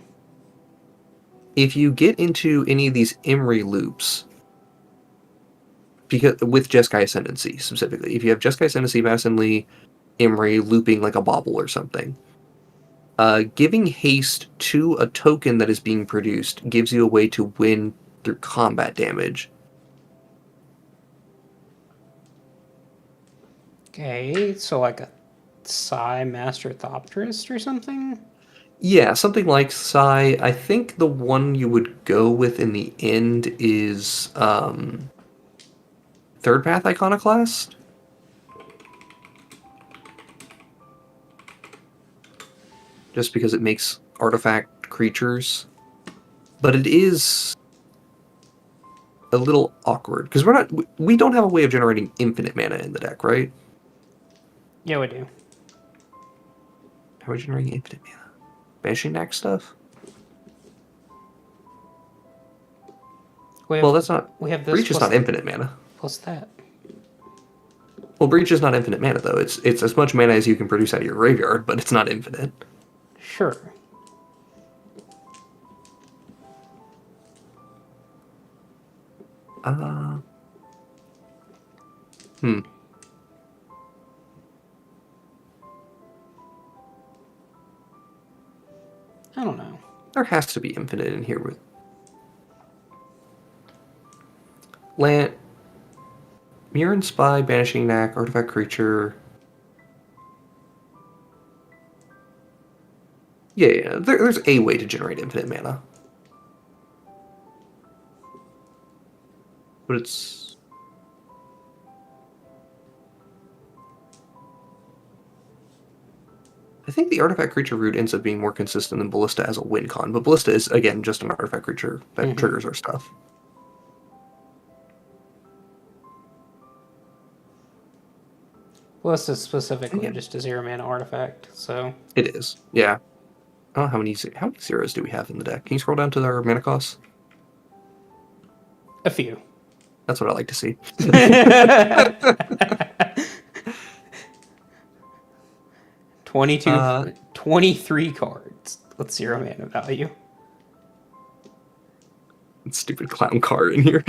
If you get into any of these Imri loops, because with Jeskai Ascendancy specifically, if you have Jeskai Ascendancy, Madison Lee, Imri looping like a bauble or something, giving haste to a token that is being produced gives you a way to win through combat damage. Okay, so like a Psi Master Thopterist or something? Yeah, something like Psi. I think the one you would go with in the end is Third Path Iconoclast. Just because it makes artifact creatures. But it is a little awkward, because we don't have a way of generating infinite mana in the deck, right? Yeah, we do. How are we generating infinite mana? Banishing Knack stuff? Well, that's not... We have this Breach is not infinite mana. Plus that. Well, Breach is not infinite mana, though. It's as much mana as you can produce out of your graveyard, but it's not infinite. Sure. Hmm. I don't know. There has to be infinite in here with land. Mirror and Spy, Banishing Knack, Artifact Creature. Yeah. There's a way to generate infinite mana. But it's... I think the Artifact Creature route ends up being more consistent than Ballista as a win con, but Ballista is, again, just an Artifact Creature that triggers our stuff. Plus, it's specifically just a 0-mana artifact, so... It is, yeah. Oh, how many zeros do we have in the deck? Can you scroll down to our mana costs? A few. That's what I like to see. 23 cards with 0 mana value. Stupid clown car in here.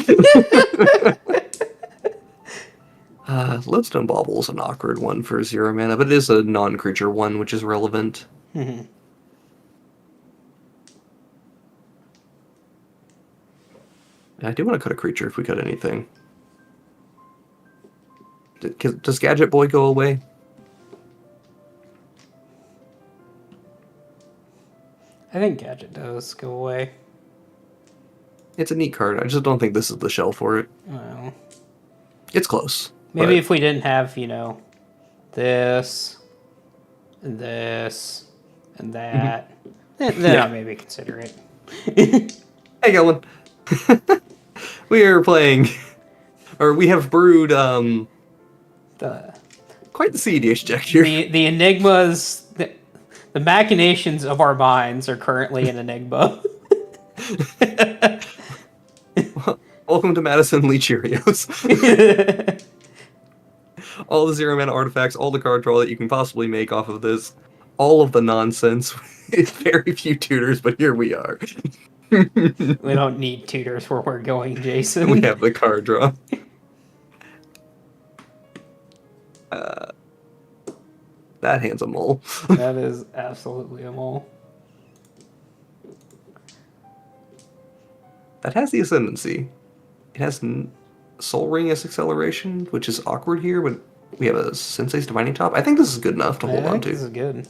Lodestone Bauble is an awkward one for 0 mana, but it is a non-creature one, which is relevant. Mm-hmm. I do want to cut a creature if we cut anything. Does Gadget Boy go away? I think Gadget does go away. It's a neat card. I just don't think this is the shell for it. Well, it's close. Maybe if we didn't have, this, and this, and that, then I'll maybe consider it. Hey, Gellin. We are playing, or we have brewed quite the EDH deck here. The enigmas, the machinations of our minds are currently an enigma. Welcome to Madison Lee Cheerios. All the 0 mana artifacts, all the card draw that you can possibly make off of this, all of the nonsense. Very few tutors, but here we are. We don't need tutors where we're going, Jason. We have the card draw. That hand's a mole. That is absolutely a mole. That has the Ascendancy. It has Soul Ring as acceleration, which is awkward here, but we have a Sensei's Divining Top. I think this is good enough to hold on to. This is good.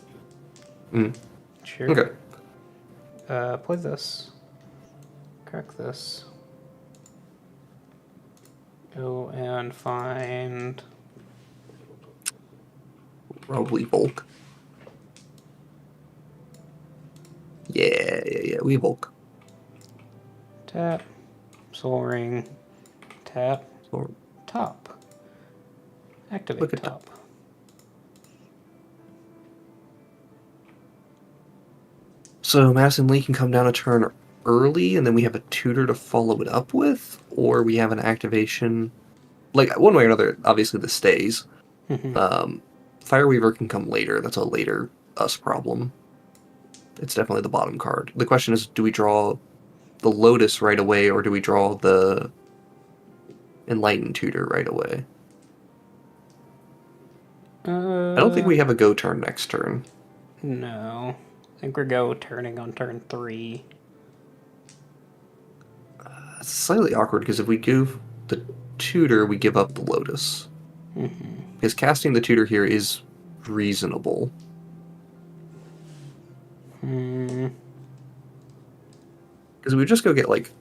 Sure. Okay. Play this. Crack this. Go and find... Probably Volk. Yeah, we Volk. Tap. Soul Ring. Tap. Or Top. Activate look at top. So Madison Lee can come down a turn early, and then we have a tutor to follow it up with, or we have an activation. Like, one way or another, obviously this stays. Fireweaver can come later. That's a later us problem. It's definitely the bottom card. The question is, do we draw the Lotus right away, or do we draw the Enlightened Tutor right away? I don't think we have a go turn next turn. No. I think we're go turning on turn 3. It's slightly awkward, because if we give the Tutor, we give up the Lotus. Because casting the Tutor here is reasonable. Because we would just go get, like,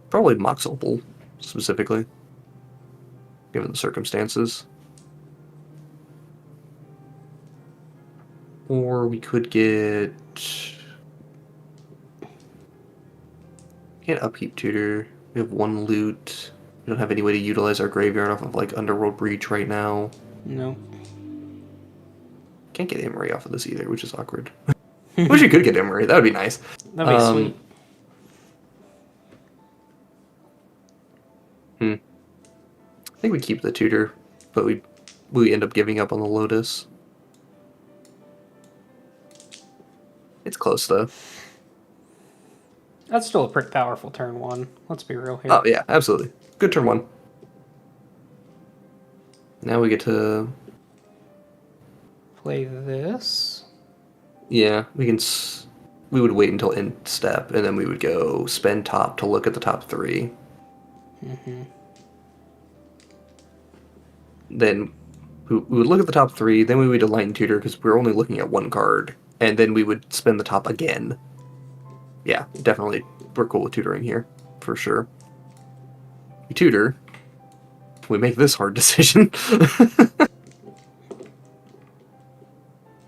probably Mox Opal, specifically, given the circumstances. Or we could get Upkeep Tutor. We have 1 loot. We don't have any way to utilize our graveyard off of, like, Underworld Breach right now. No. Can't get Emery off of this either, which is awkward. Wish you could get Emery. That would be nice. That'd be sweet. I think we keep the Tutor, but we end up giving up on the Lotus. It's close, though. That's still a pretty powerful turn 1. Let's be real here. Oh, yeah, absolutely. Good turn 1. Now we get to... Play this. Yeah, we would wait until end step, and then we would go spend top to look at the top 3. Mm-hmm. Then we would look at the top 3, then we would Enlighten Tutor, because we were only looking at 1 card, and then we would spend the top again. Yeah, definitely, we're cool with tutoring here, for sure. We tutor, we make this hard decision.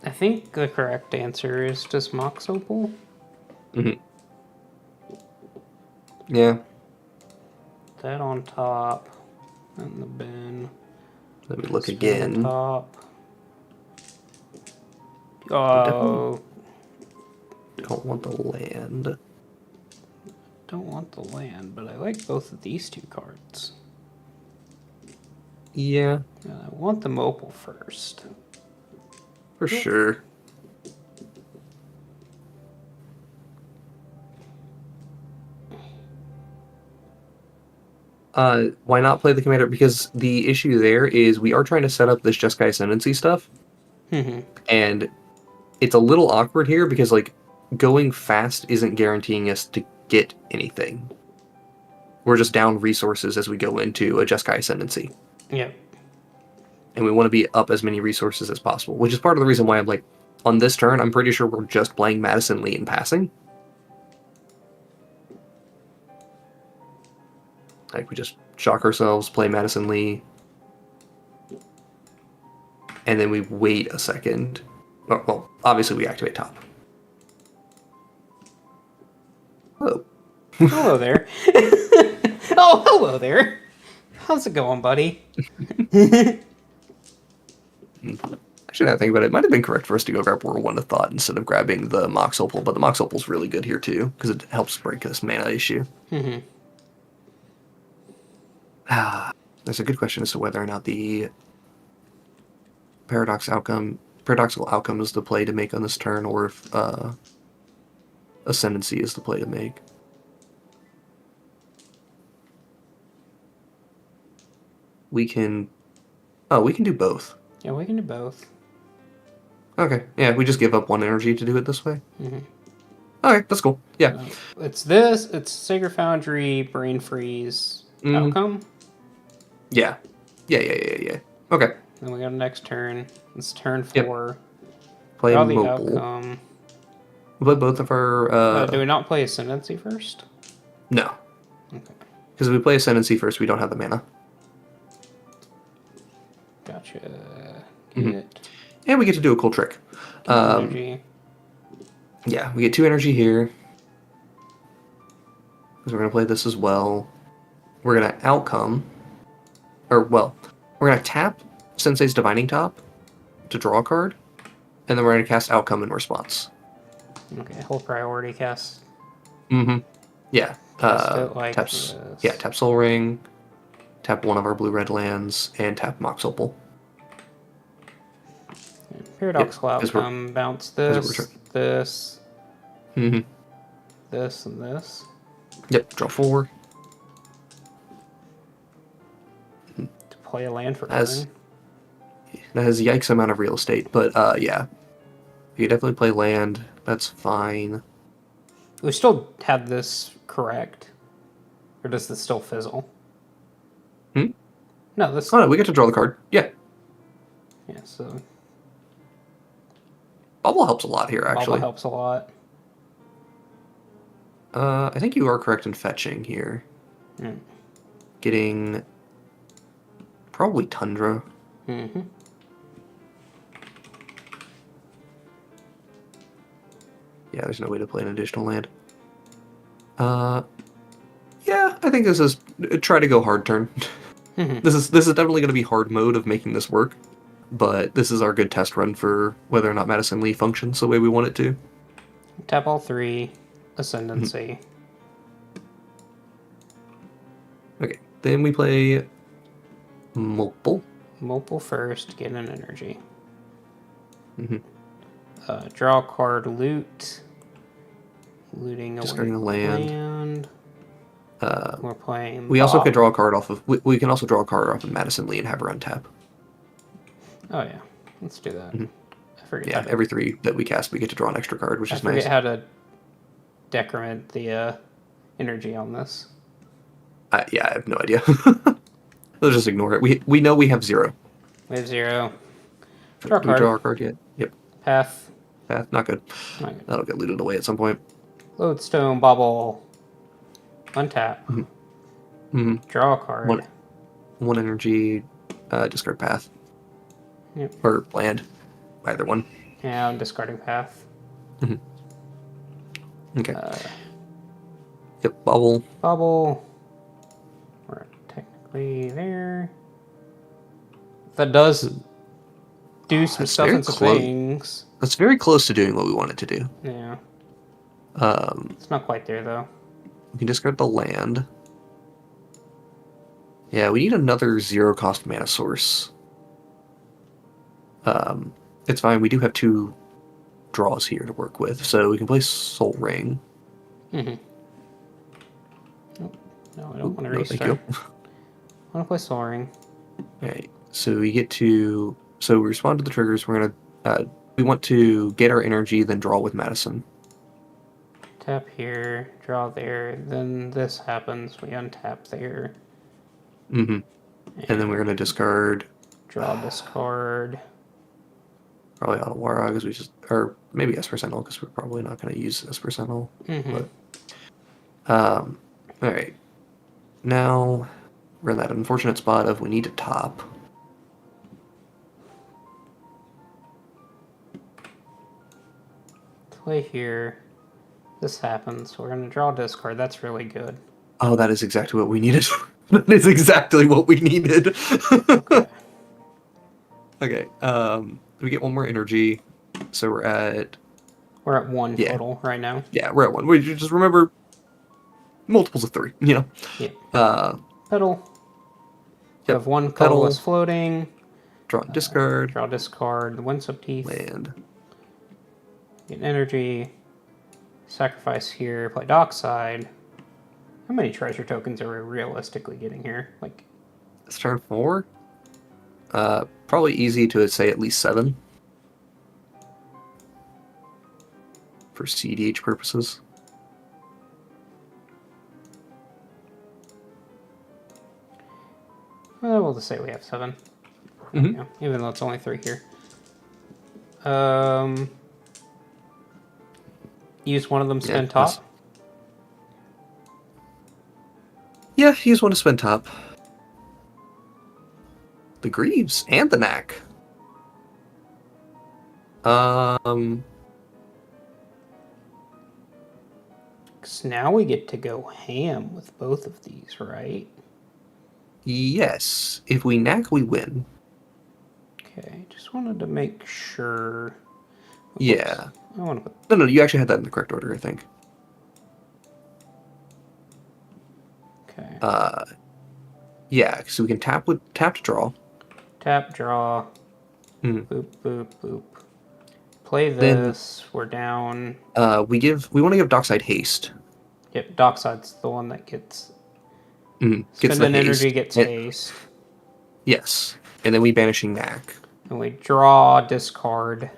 I think the correct answer is just Mox Opal. Mm-hmm. Yeah. That on top. In the bin. Let me look Spin again. the top. Oh. Don't want the land. Don't want the land, but I like both of these 2 cards. Yeah. I want the Opal first. For sure. Why not play the commander? Because the issue there is we are trying to set up this Jeskai Ascendancy stuff. Mm-hmm. And it's a little awkward here because, like, going fast isn't guaranteeing us to get anything. We're just down resources as we go into a Jeskai Ascendancy. Yep. And we want to be up as many resources as possible, which is part of the reason why I'm like, on this turn, I'm pretty sure we're just playing Madison Lee in passing. Like, we just shock ourselves, play Madison Lee, and then we wait a second. Well, obviously we activate top. Hello. Hello there. Oh, hello there. How's it going, buddy? Actually, now I think about it, it might have been correct for us to go grab Whirl One of Thought instead of grabbing the Mox Opal, but the Mox Opal's really good here too, because it helps break this mana issue. Mm-hmm. There's a good question as to whether or not the paradoxical outcome is the play to make on this turn, or if Ascendancy is the play to make. We can do both. Yeah, we can do both. Okay, yeah, we just give up 1 energy to do it this way. Mm-hmm. Okay, that's cool. Yeah. It's Sacred Foundry, Brain Freeze, Outcome. Yeah. Yeah. Okay. Then we go to next turn. It's turn 4. Yep. Play Draw the Mobile. outcome. We play both of our... do we not play Ascendancy first? No. Okay. Because if we play Ascendancy first, we don't have the mana. Gotcha. Mm-hmm. Get And we get to do a cool trick. energy. Yeah, we get 2 energy here. Because we're going to play this as well. We're going to outcome. Or, well, we're going to tap Sensei's Divining Top to draw a card. And then we're going to cast outcome in response. Okay, whole priority cast. Mm-hmm. Yeah. Cast it like taps, this. yeah, tap Soul Ring, tap one of our blue-red lands, and tap Mox Opal. Paradoxical outcome, bounce this, this, mm-hmm. this, and this. Yep, draw 4. To play a land for That has yikes amount of real estate, but yeah. You can definitely play land, that's fine. We still have this correct? Or does this still fizzle? No, this... Oh no, we get to draw the card. Yeah. Yeah, so... Bubble helps a lot here, actually. Bubble helps a lot. I think you are correct in fetching here. Getting... probably Tundra. Mm-hmm. Yeah, there's no way to play an additional land. Yeah, I think this is try to go hard turn. This is definitely going to be hard mode of making this work, but this is our good test run for whether or not Madison Lee functions the way we want it to. Tap all 3, Ascendancy. Okay, then we play Mopal. Mopal first, get an energy. Draw a card, loot. Looting away Discarding a land. land. We're playing. We also could draw a card off of. We can also draw a card off of Madison Lee and have her untap. Oh yeah, let's do that. Mm-hmm. I forget. Yeah, every 3 that we cast, we get to draw an extra card, which is nice. I forget how to decrement the energy on this. Yeah, I have no idea. Let's just ignore it. We know we have 0. We have 0. Draw a Do card. we draw our card yet? Yep. Path. Not good. Not good. That'll get looted away at some point. Lodestone bubble. Untap. Mm-hmm. Draw a card. 1 energy. Discard path. Yep. Or land. Either one. Yeah, I'm discarding path. Okay. Yep, bubble. Bubble. We're technically there. That does do some stuff and some things. That's very close to doing what we wanted to do. Yeah. It's not quite there, though. We can discard the land. Yeah, we need another 0-cost mana source. It's fine. We do have 2 draws here to work with, so we can play Soul Ring. Mm-hmm. No, I don't want to restart. Thank you. I want to play Soul Ring. Alright, so we get to... So we respond to the triggers. We're gonna... we want to get our energy, then draw with Madison. Tap here, draw there, then this happens, we untap there. Mm-hmm. And then we're gonna discard... Draw, discard. Probably Otawara, because we just... Or maybe Esper Sentinel, because we're probably not going to use Esper Sentinel. Mm-hmm. But, alright. Now, we're in that unfortunate spot of we need to top. Play here. This happens. We're going to draw, discard. That's really good. Oh, that is exactly what we needed. That is exactly what we needed. Okay. Okay, we get 1 more energy, so we're at 1 total right now. Yeah, we're at 1. We just remember multiples of 3, you know? Yeah. Pedal. You have 1 colorless floating. Draw and discard. Draw, discard. The Windswept Teeth. Land. Get energy. Sacrifice here. Play Dockside. How many treasure tokens are we realistically getting here? Like, It's turn 4. Probably easy to say at least 7. For EDH purposes. well, we'll just say we have 7. Mm-hmm. Yeah, even though it's only 3 here. Use one of them, spend top. Yeah, you just want to spend top. The Greaves and the Knack. So now we get to go ham with both of these, right? Yes. If we Knack, we win. Okay, just wanted to make sure. Yeah. I want to put... No, you actually had that in the correct order, I think. Okay. Yeah, so we can tap to draw. Tap, draw. Mm. Boop, boop, boop. Play this. Then, we're down. We want to give Dockside haste. Yep, Dockside's the one that gets. Gets spend an energy, gets haste. Yes, and then we banishing Knack. And we draw, discard,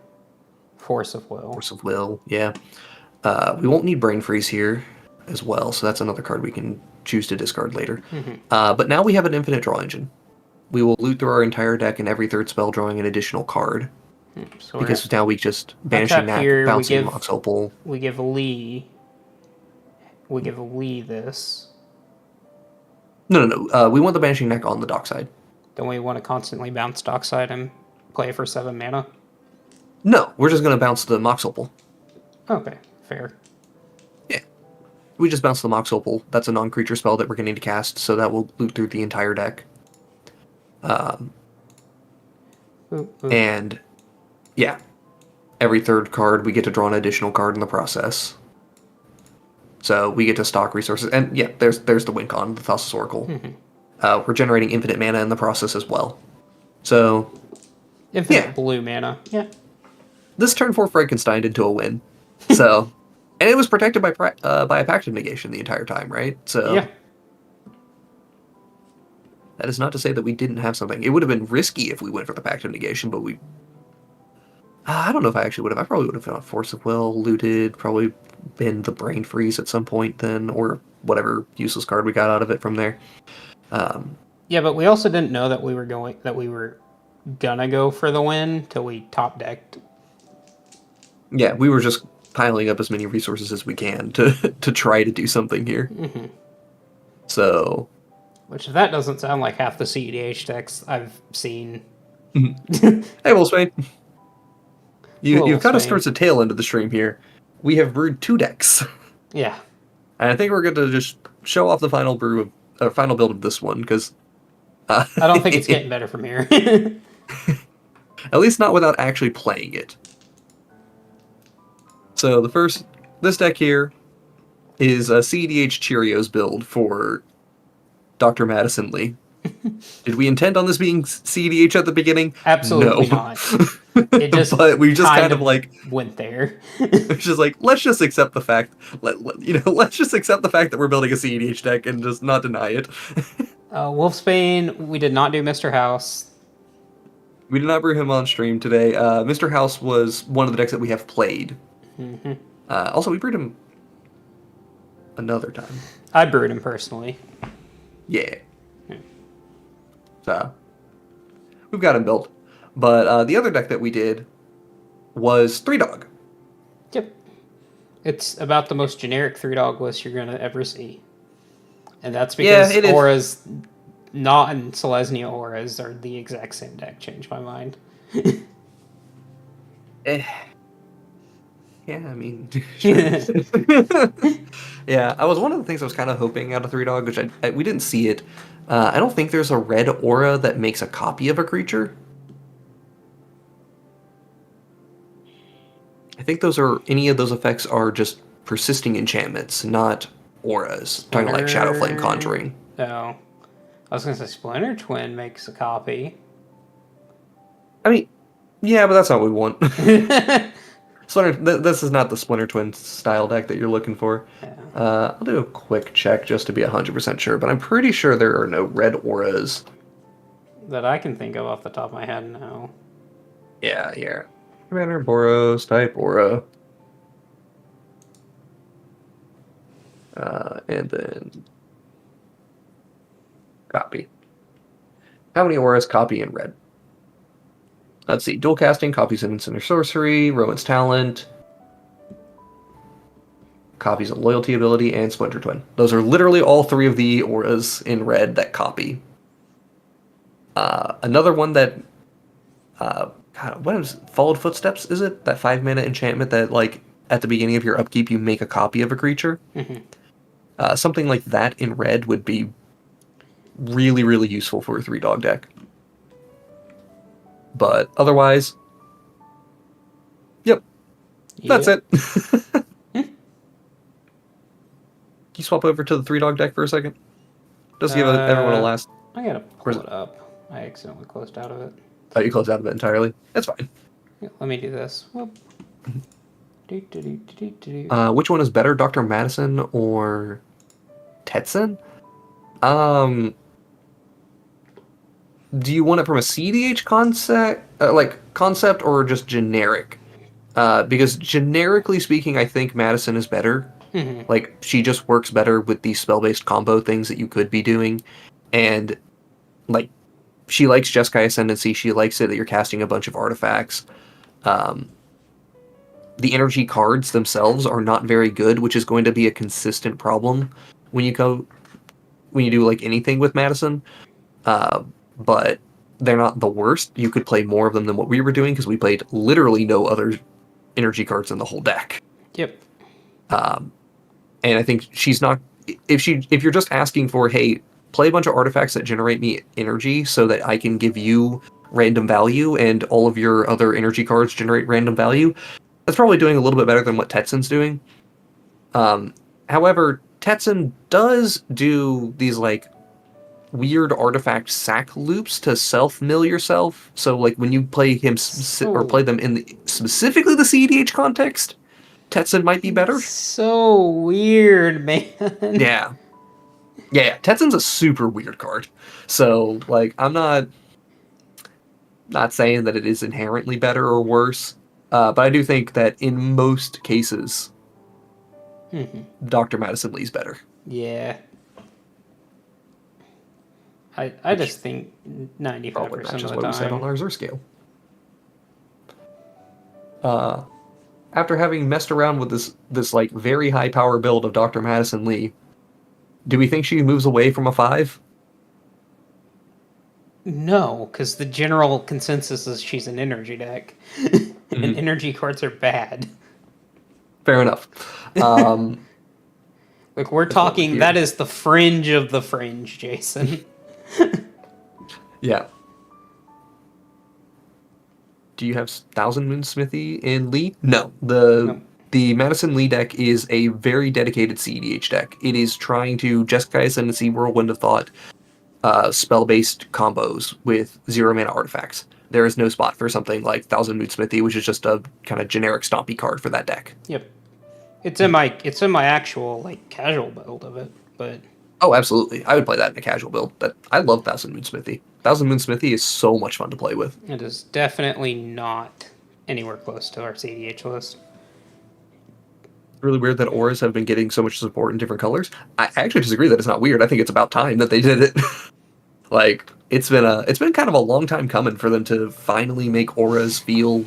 Force of Will. Force of Will, yeah. We won't need Brain Freeze here as well, so that's another card we can choose to discard later. But now we have an infinite draw engine. We will loot through our entire deck and every 3rd spell drawing an additional card. So because now we just banishing Knack, bouncing Mox Opal. We give Lee. We give Lee this. No. We want the banishing Knack on the Dockside. Don't we want to constantly bounce Dockside and play for 7 mana? No, we're just going to bounce the Mox Opal. Okay, fair. Yeah. We just bounce the Mox Opal. That's a non-creature spell that we're going to need to cast, so that will loot through the entire deck. And, yeah. Every 3rd card, we get to draw an additional card in the process. So we get to stock resources. And, yeah, there's the wink on the Thassa's Oracle. We're generating infinite mana in the process as well. So, infinite blue mana. Yeah. This turn 4 Frankenstein into a win. So, And it was protected by a pact of negation the entire time, right? So Yeah. that is not to say that we didn't have something. It would have been risky if we went for the pact of negation, but we... I don't know if I actually would have. I probably would have gone Force of Will, looted, probably been the Brain Freeze at some point then, or whatever useless card we got out of it from there. Yeah, but we also didn't know that we were gonna go for the win till we top decked. Yeah, we were just piling up as many resources as we can to try to do something here. Mm-hmm. So, which if that doesn't sound like half the CEDH decks I've seen. Hey, Wolfsbane. You've kind of towards the tail end of the stream here. We have brewed 2 decks. Yeah. And I think we're going to just show off the final final build of this one, because... I don't think it's getting better from here. At least not without actually playing it. So this deck here is a CEDH Cheerios build for Dr. Madison Lee. Did we intend on this being CEDH at the beginning? Absolutely no. not. It just but we just kind of like went there. It's just like, let's just accept the fact. Let's just accept the fact that we're building a CEDH deck and just not deny it. Wolfsbane, we did not do Mr. House. We did not brew him on stream today. Mr. House was one of the decks that we have played. Mm-hmm. Also, we brewed him another time. I brewed him personally. Yeah. So, we've got him built. But the other deck that we did was 3-Dog. Yep. It's about the most generic 3-Dog list you're going to ever see. And that's because auras, not and Selesnya auras, are the exact same deck. Changed my mind. Yeah, I mean, sure. Yeah, I was one of the things I was kind of hoping out of 3-Dog, which we didn't see it. I don't think there's a red aura that makes a copy of a creature. I think any of those effects are just persisting enchantments, not auras. Talking like Shadow Flame Conjuring. Oh. I was going to say Splinter Twin makes a copy. I mean, yeah, but that's not what we want. This is not the Splinter Twin style deck that you're looking for. Yeah. I'll do a quick check just to be 100% sure, but I'm pretty sure there are no red auras. That I can think of off the top of my head now. Yeah, here. Commander Boros, type aura. And then copy. How many auras copy in red? Let's see. Dual casting, copies of Instant or Sorcery, Rowan's Talent, copies of Loyalty Ability, and Splinter Twin. Those are literally all 3 of the auras in red that copy. Another one that... what is Followed Footsteps, is it? That 5-mana enchantment that, like, at the beginning of your upkeep, you make a copy of a creature? Mm-hmm. Something like that in red would be really, really useful for a 3-Dog deck. But otherwise, yep, that's it. Can you swap over to the 3-Dog deck for a second? Just give everyone a last... I gotta pull it up. I accidentally closed out of it. Oh, you closed out of it entirely? That's fine. Yeah, let me do this. Whoop. Which one is better, Dr. Madison or Tetsun? Do you want it from a CDH concept or just generic? Because generically speaking, I think Madison is better. Mm-hmm. Like, she just works better with these spell-based combo things that you could be doing. And, like, she likes Jeskai Ascendancy. She likes it that you're casting a bunch of artifacts. The energy cards themselves are not very good, which is going to be a consistent problem when you do, like, anything with Madison. But they're not the worst. You could play more of them than what we were doing, because we played literally no other energy cards in the whole deck. Yep. And I think she's not... If you're just asking for, hey, play a bunch of artifacts that generate me energy so that I can give you random value and all of your other energy cards generate random value, that's probably doing a little bit better than what Tetsun's doing. However, Tetsun does do these, like, weird artifact sack loops to self-mill yourself. So, like, when you play him or play them in specifically the CEDH context, Tetsun might be better. So weird, man. Yeah. Tetsun's a super weird card. So, like, I'm not saying that it is inherently better or worse, but I do think that in most cases, Dr. Madison Lee's better. Yeah. I just think 95% of the time. We said on our Zer scale. After having messed around with this like very high power build of Dr. Madison Lee, do we think she moves away from a 5? No, because the general consensus is she's an energy deck. And energy cards are bad. Fair enough. Like, we're talking, that is the fringe of the fringe, Jason. Yeah. Do you have Thousand Moon Smithy in Lee? No. The Madison Lee deck is a very dedicated CEDH deck. It is trying to Jeskai Ascendancy, Whirlwind of Thought, spell-based combos with 0-mana artifacts. There is no spot for something like Thousand Moon Smithy, which is just a kind of generic stompy card for that deck. Yep. It's in my actual like casual build of it, but oh, absolutely, I would play that in a casual build. I love Thousand Moon Smithy. Thousand Moon Smithy is so much fun to play with. It is definitely not anywhere close to our CDH list. Really weird that auras have been getting so much support in different colors. I actually disagree that it's not weird. I think it's about time that they did it. Like, it's been kind of a long time coming for them to finally make auras feel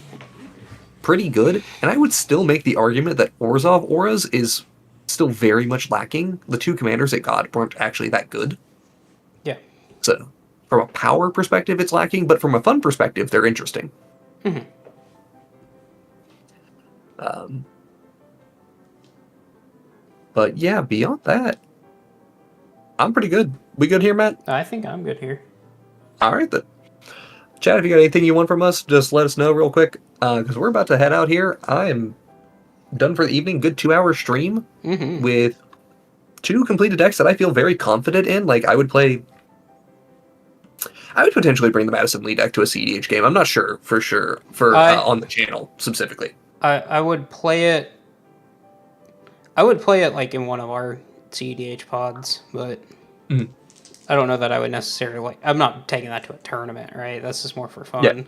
pretty good. And I would still make the argument that Orzhov auras is still very much lacking. The 2 commanders it got weren't actually that good. Yeah. So, from a power perspective, it's lacking, but from a fun perspective, they're interesting. But yeah, beyond that, I'm pretty good. We good here, Matt? I think I'm good here. All right, then. Chad, if you got anything you want from us, just let us know real quick, because we're about to head out here. I am done for the evening. Good 2-hour stream with 2 completed decks that I feel very confident in. Like, I would potentially bring the Madison Lee deck to a CDH game. I'm not sure, for sure, on the channel, specifically. I would play it... I would play it, like, in one of our CDH pods, but... I don't know that I would necessarily... like. I'm not taking that to a tournament, right? That's just more for fun.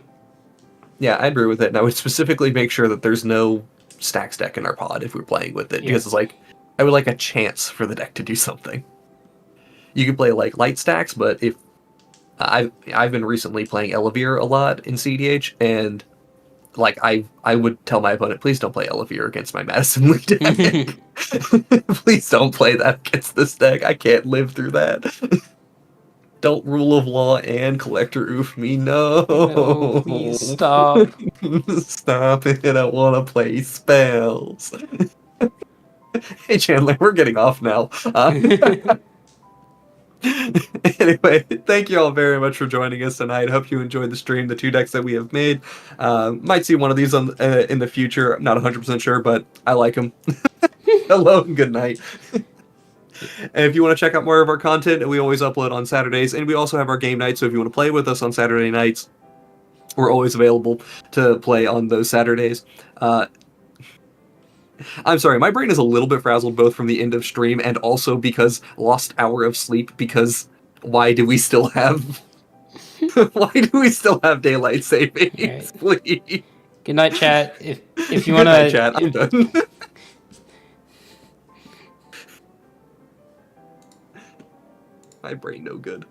Yeah, I agree with it, and I would specifically make sure that there's no stacks deck in our pod if we're playing with it, because it's like, I would like a chance for the deck to do something. You can play, like, light stacks, but if... I've been recently playing Elevir a lot in CDH, and like I would tell my opponent, please don't play Elevir against my Madison Lee deck. Please don't play that against this deck. I can't live through that. Don't Rule of Law and Collector Oof me, no. No, please stop. Stop it, I want to play spells. Hey Chandler, we're getting off now. Anyway, thank you all very much for joining us tonight. Hope you enjoyed the stream, the 2 decks that we have made. Might see one of these on in the future. I'm not 100% sure, but I like them. Hello and good night. And if you want to check out more of our content, we always upload on Saturdays, and we also have our game nights, so if you want to play with us on Saturday nights, we're always available to play on those Saturdays. I'm sorry, my brain is a little bit frazzled both from the end of stream and also because lost hour of sleep, because why do we still have daylight savings, right. Please? Good night, chat. If you want to... Good night, chat. I'm done. My brain no good.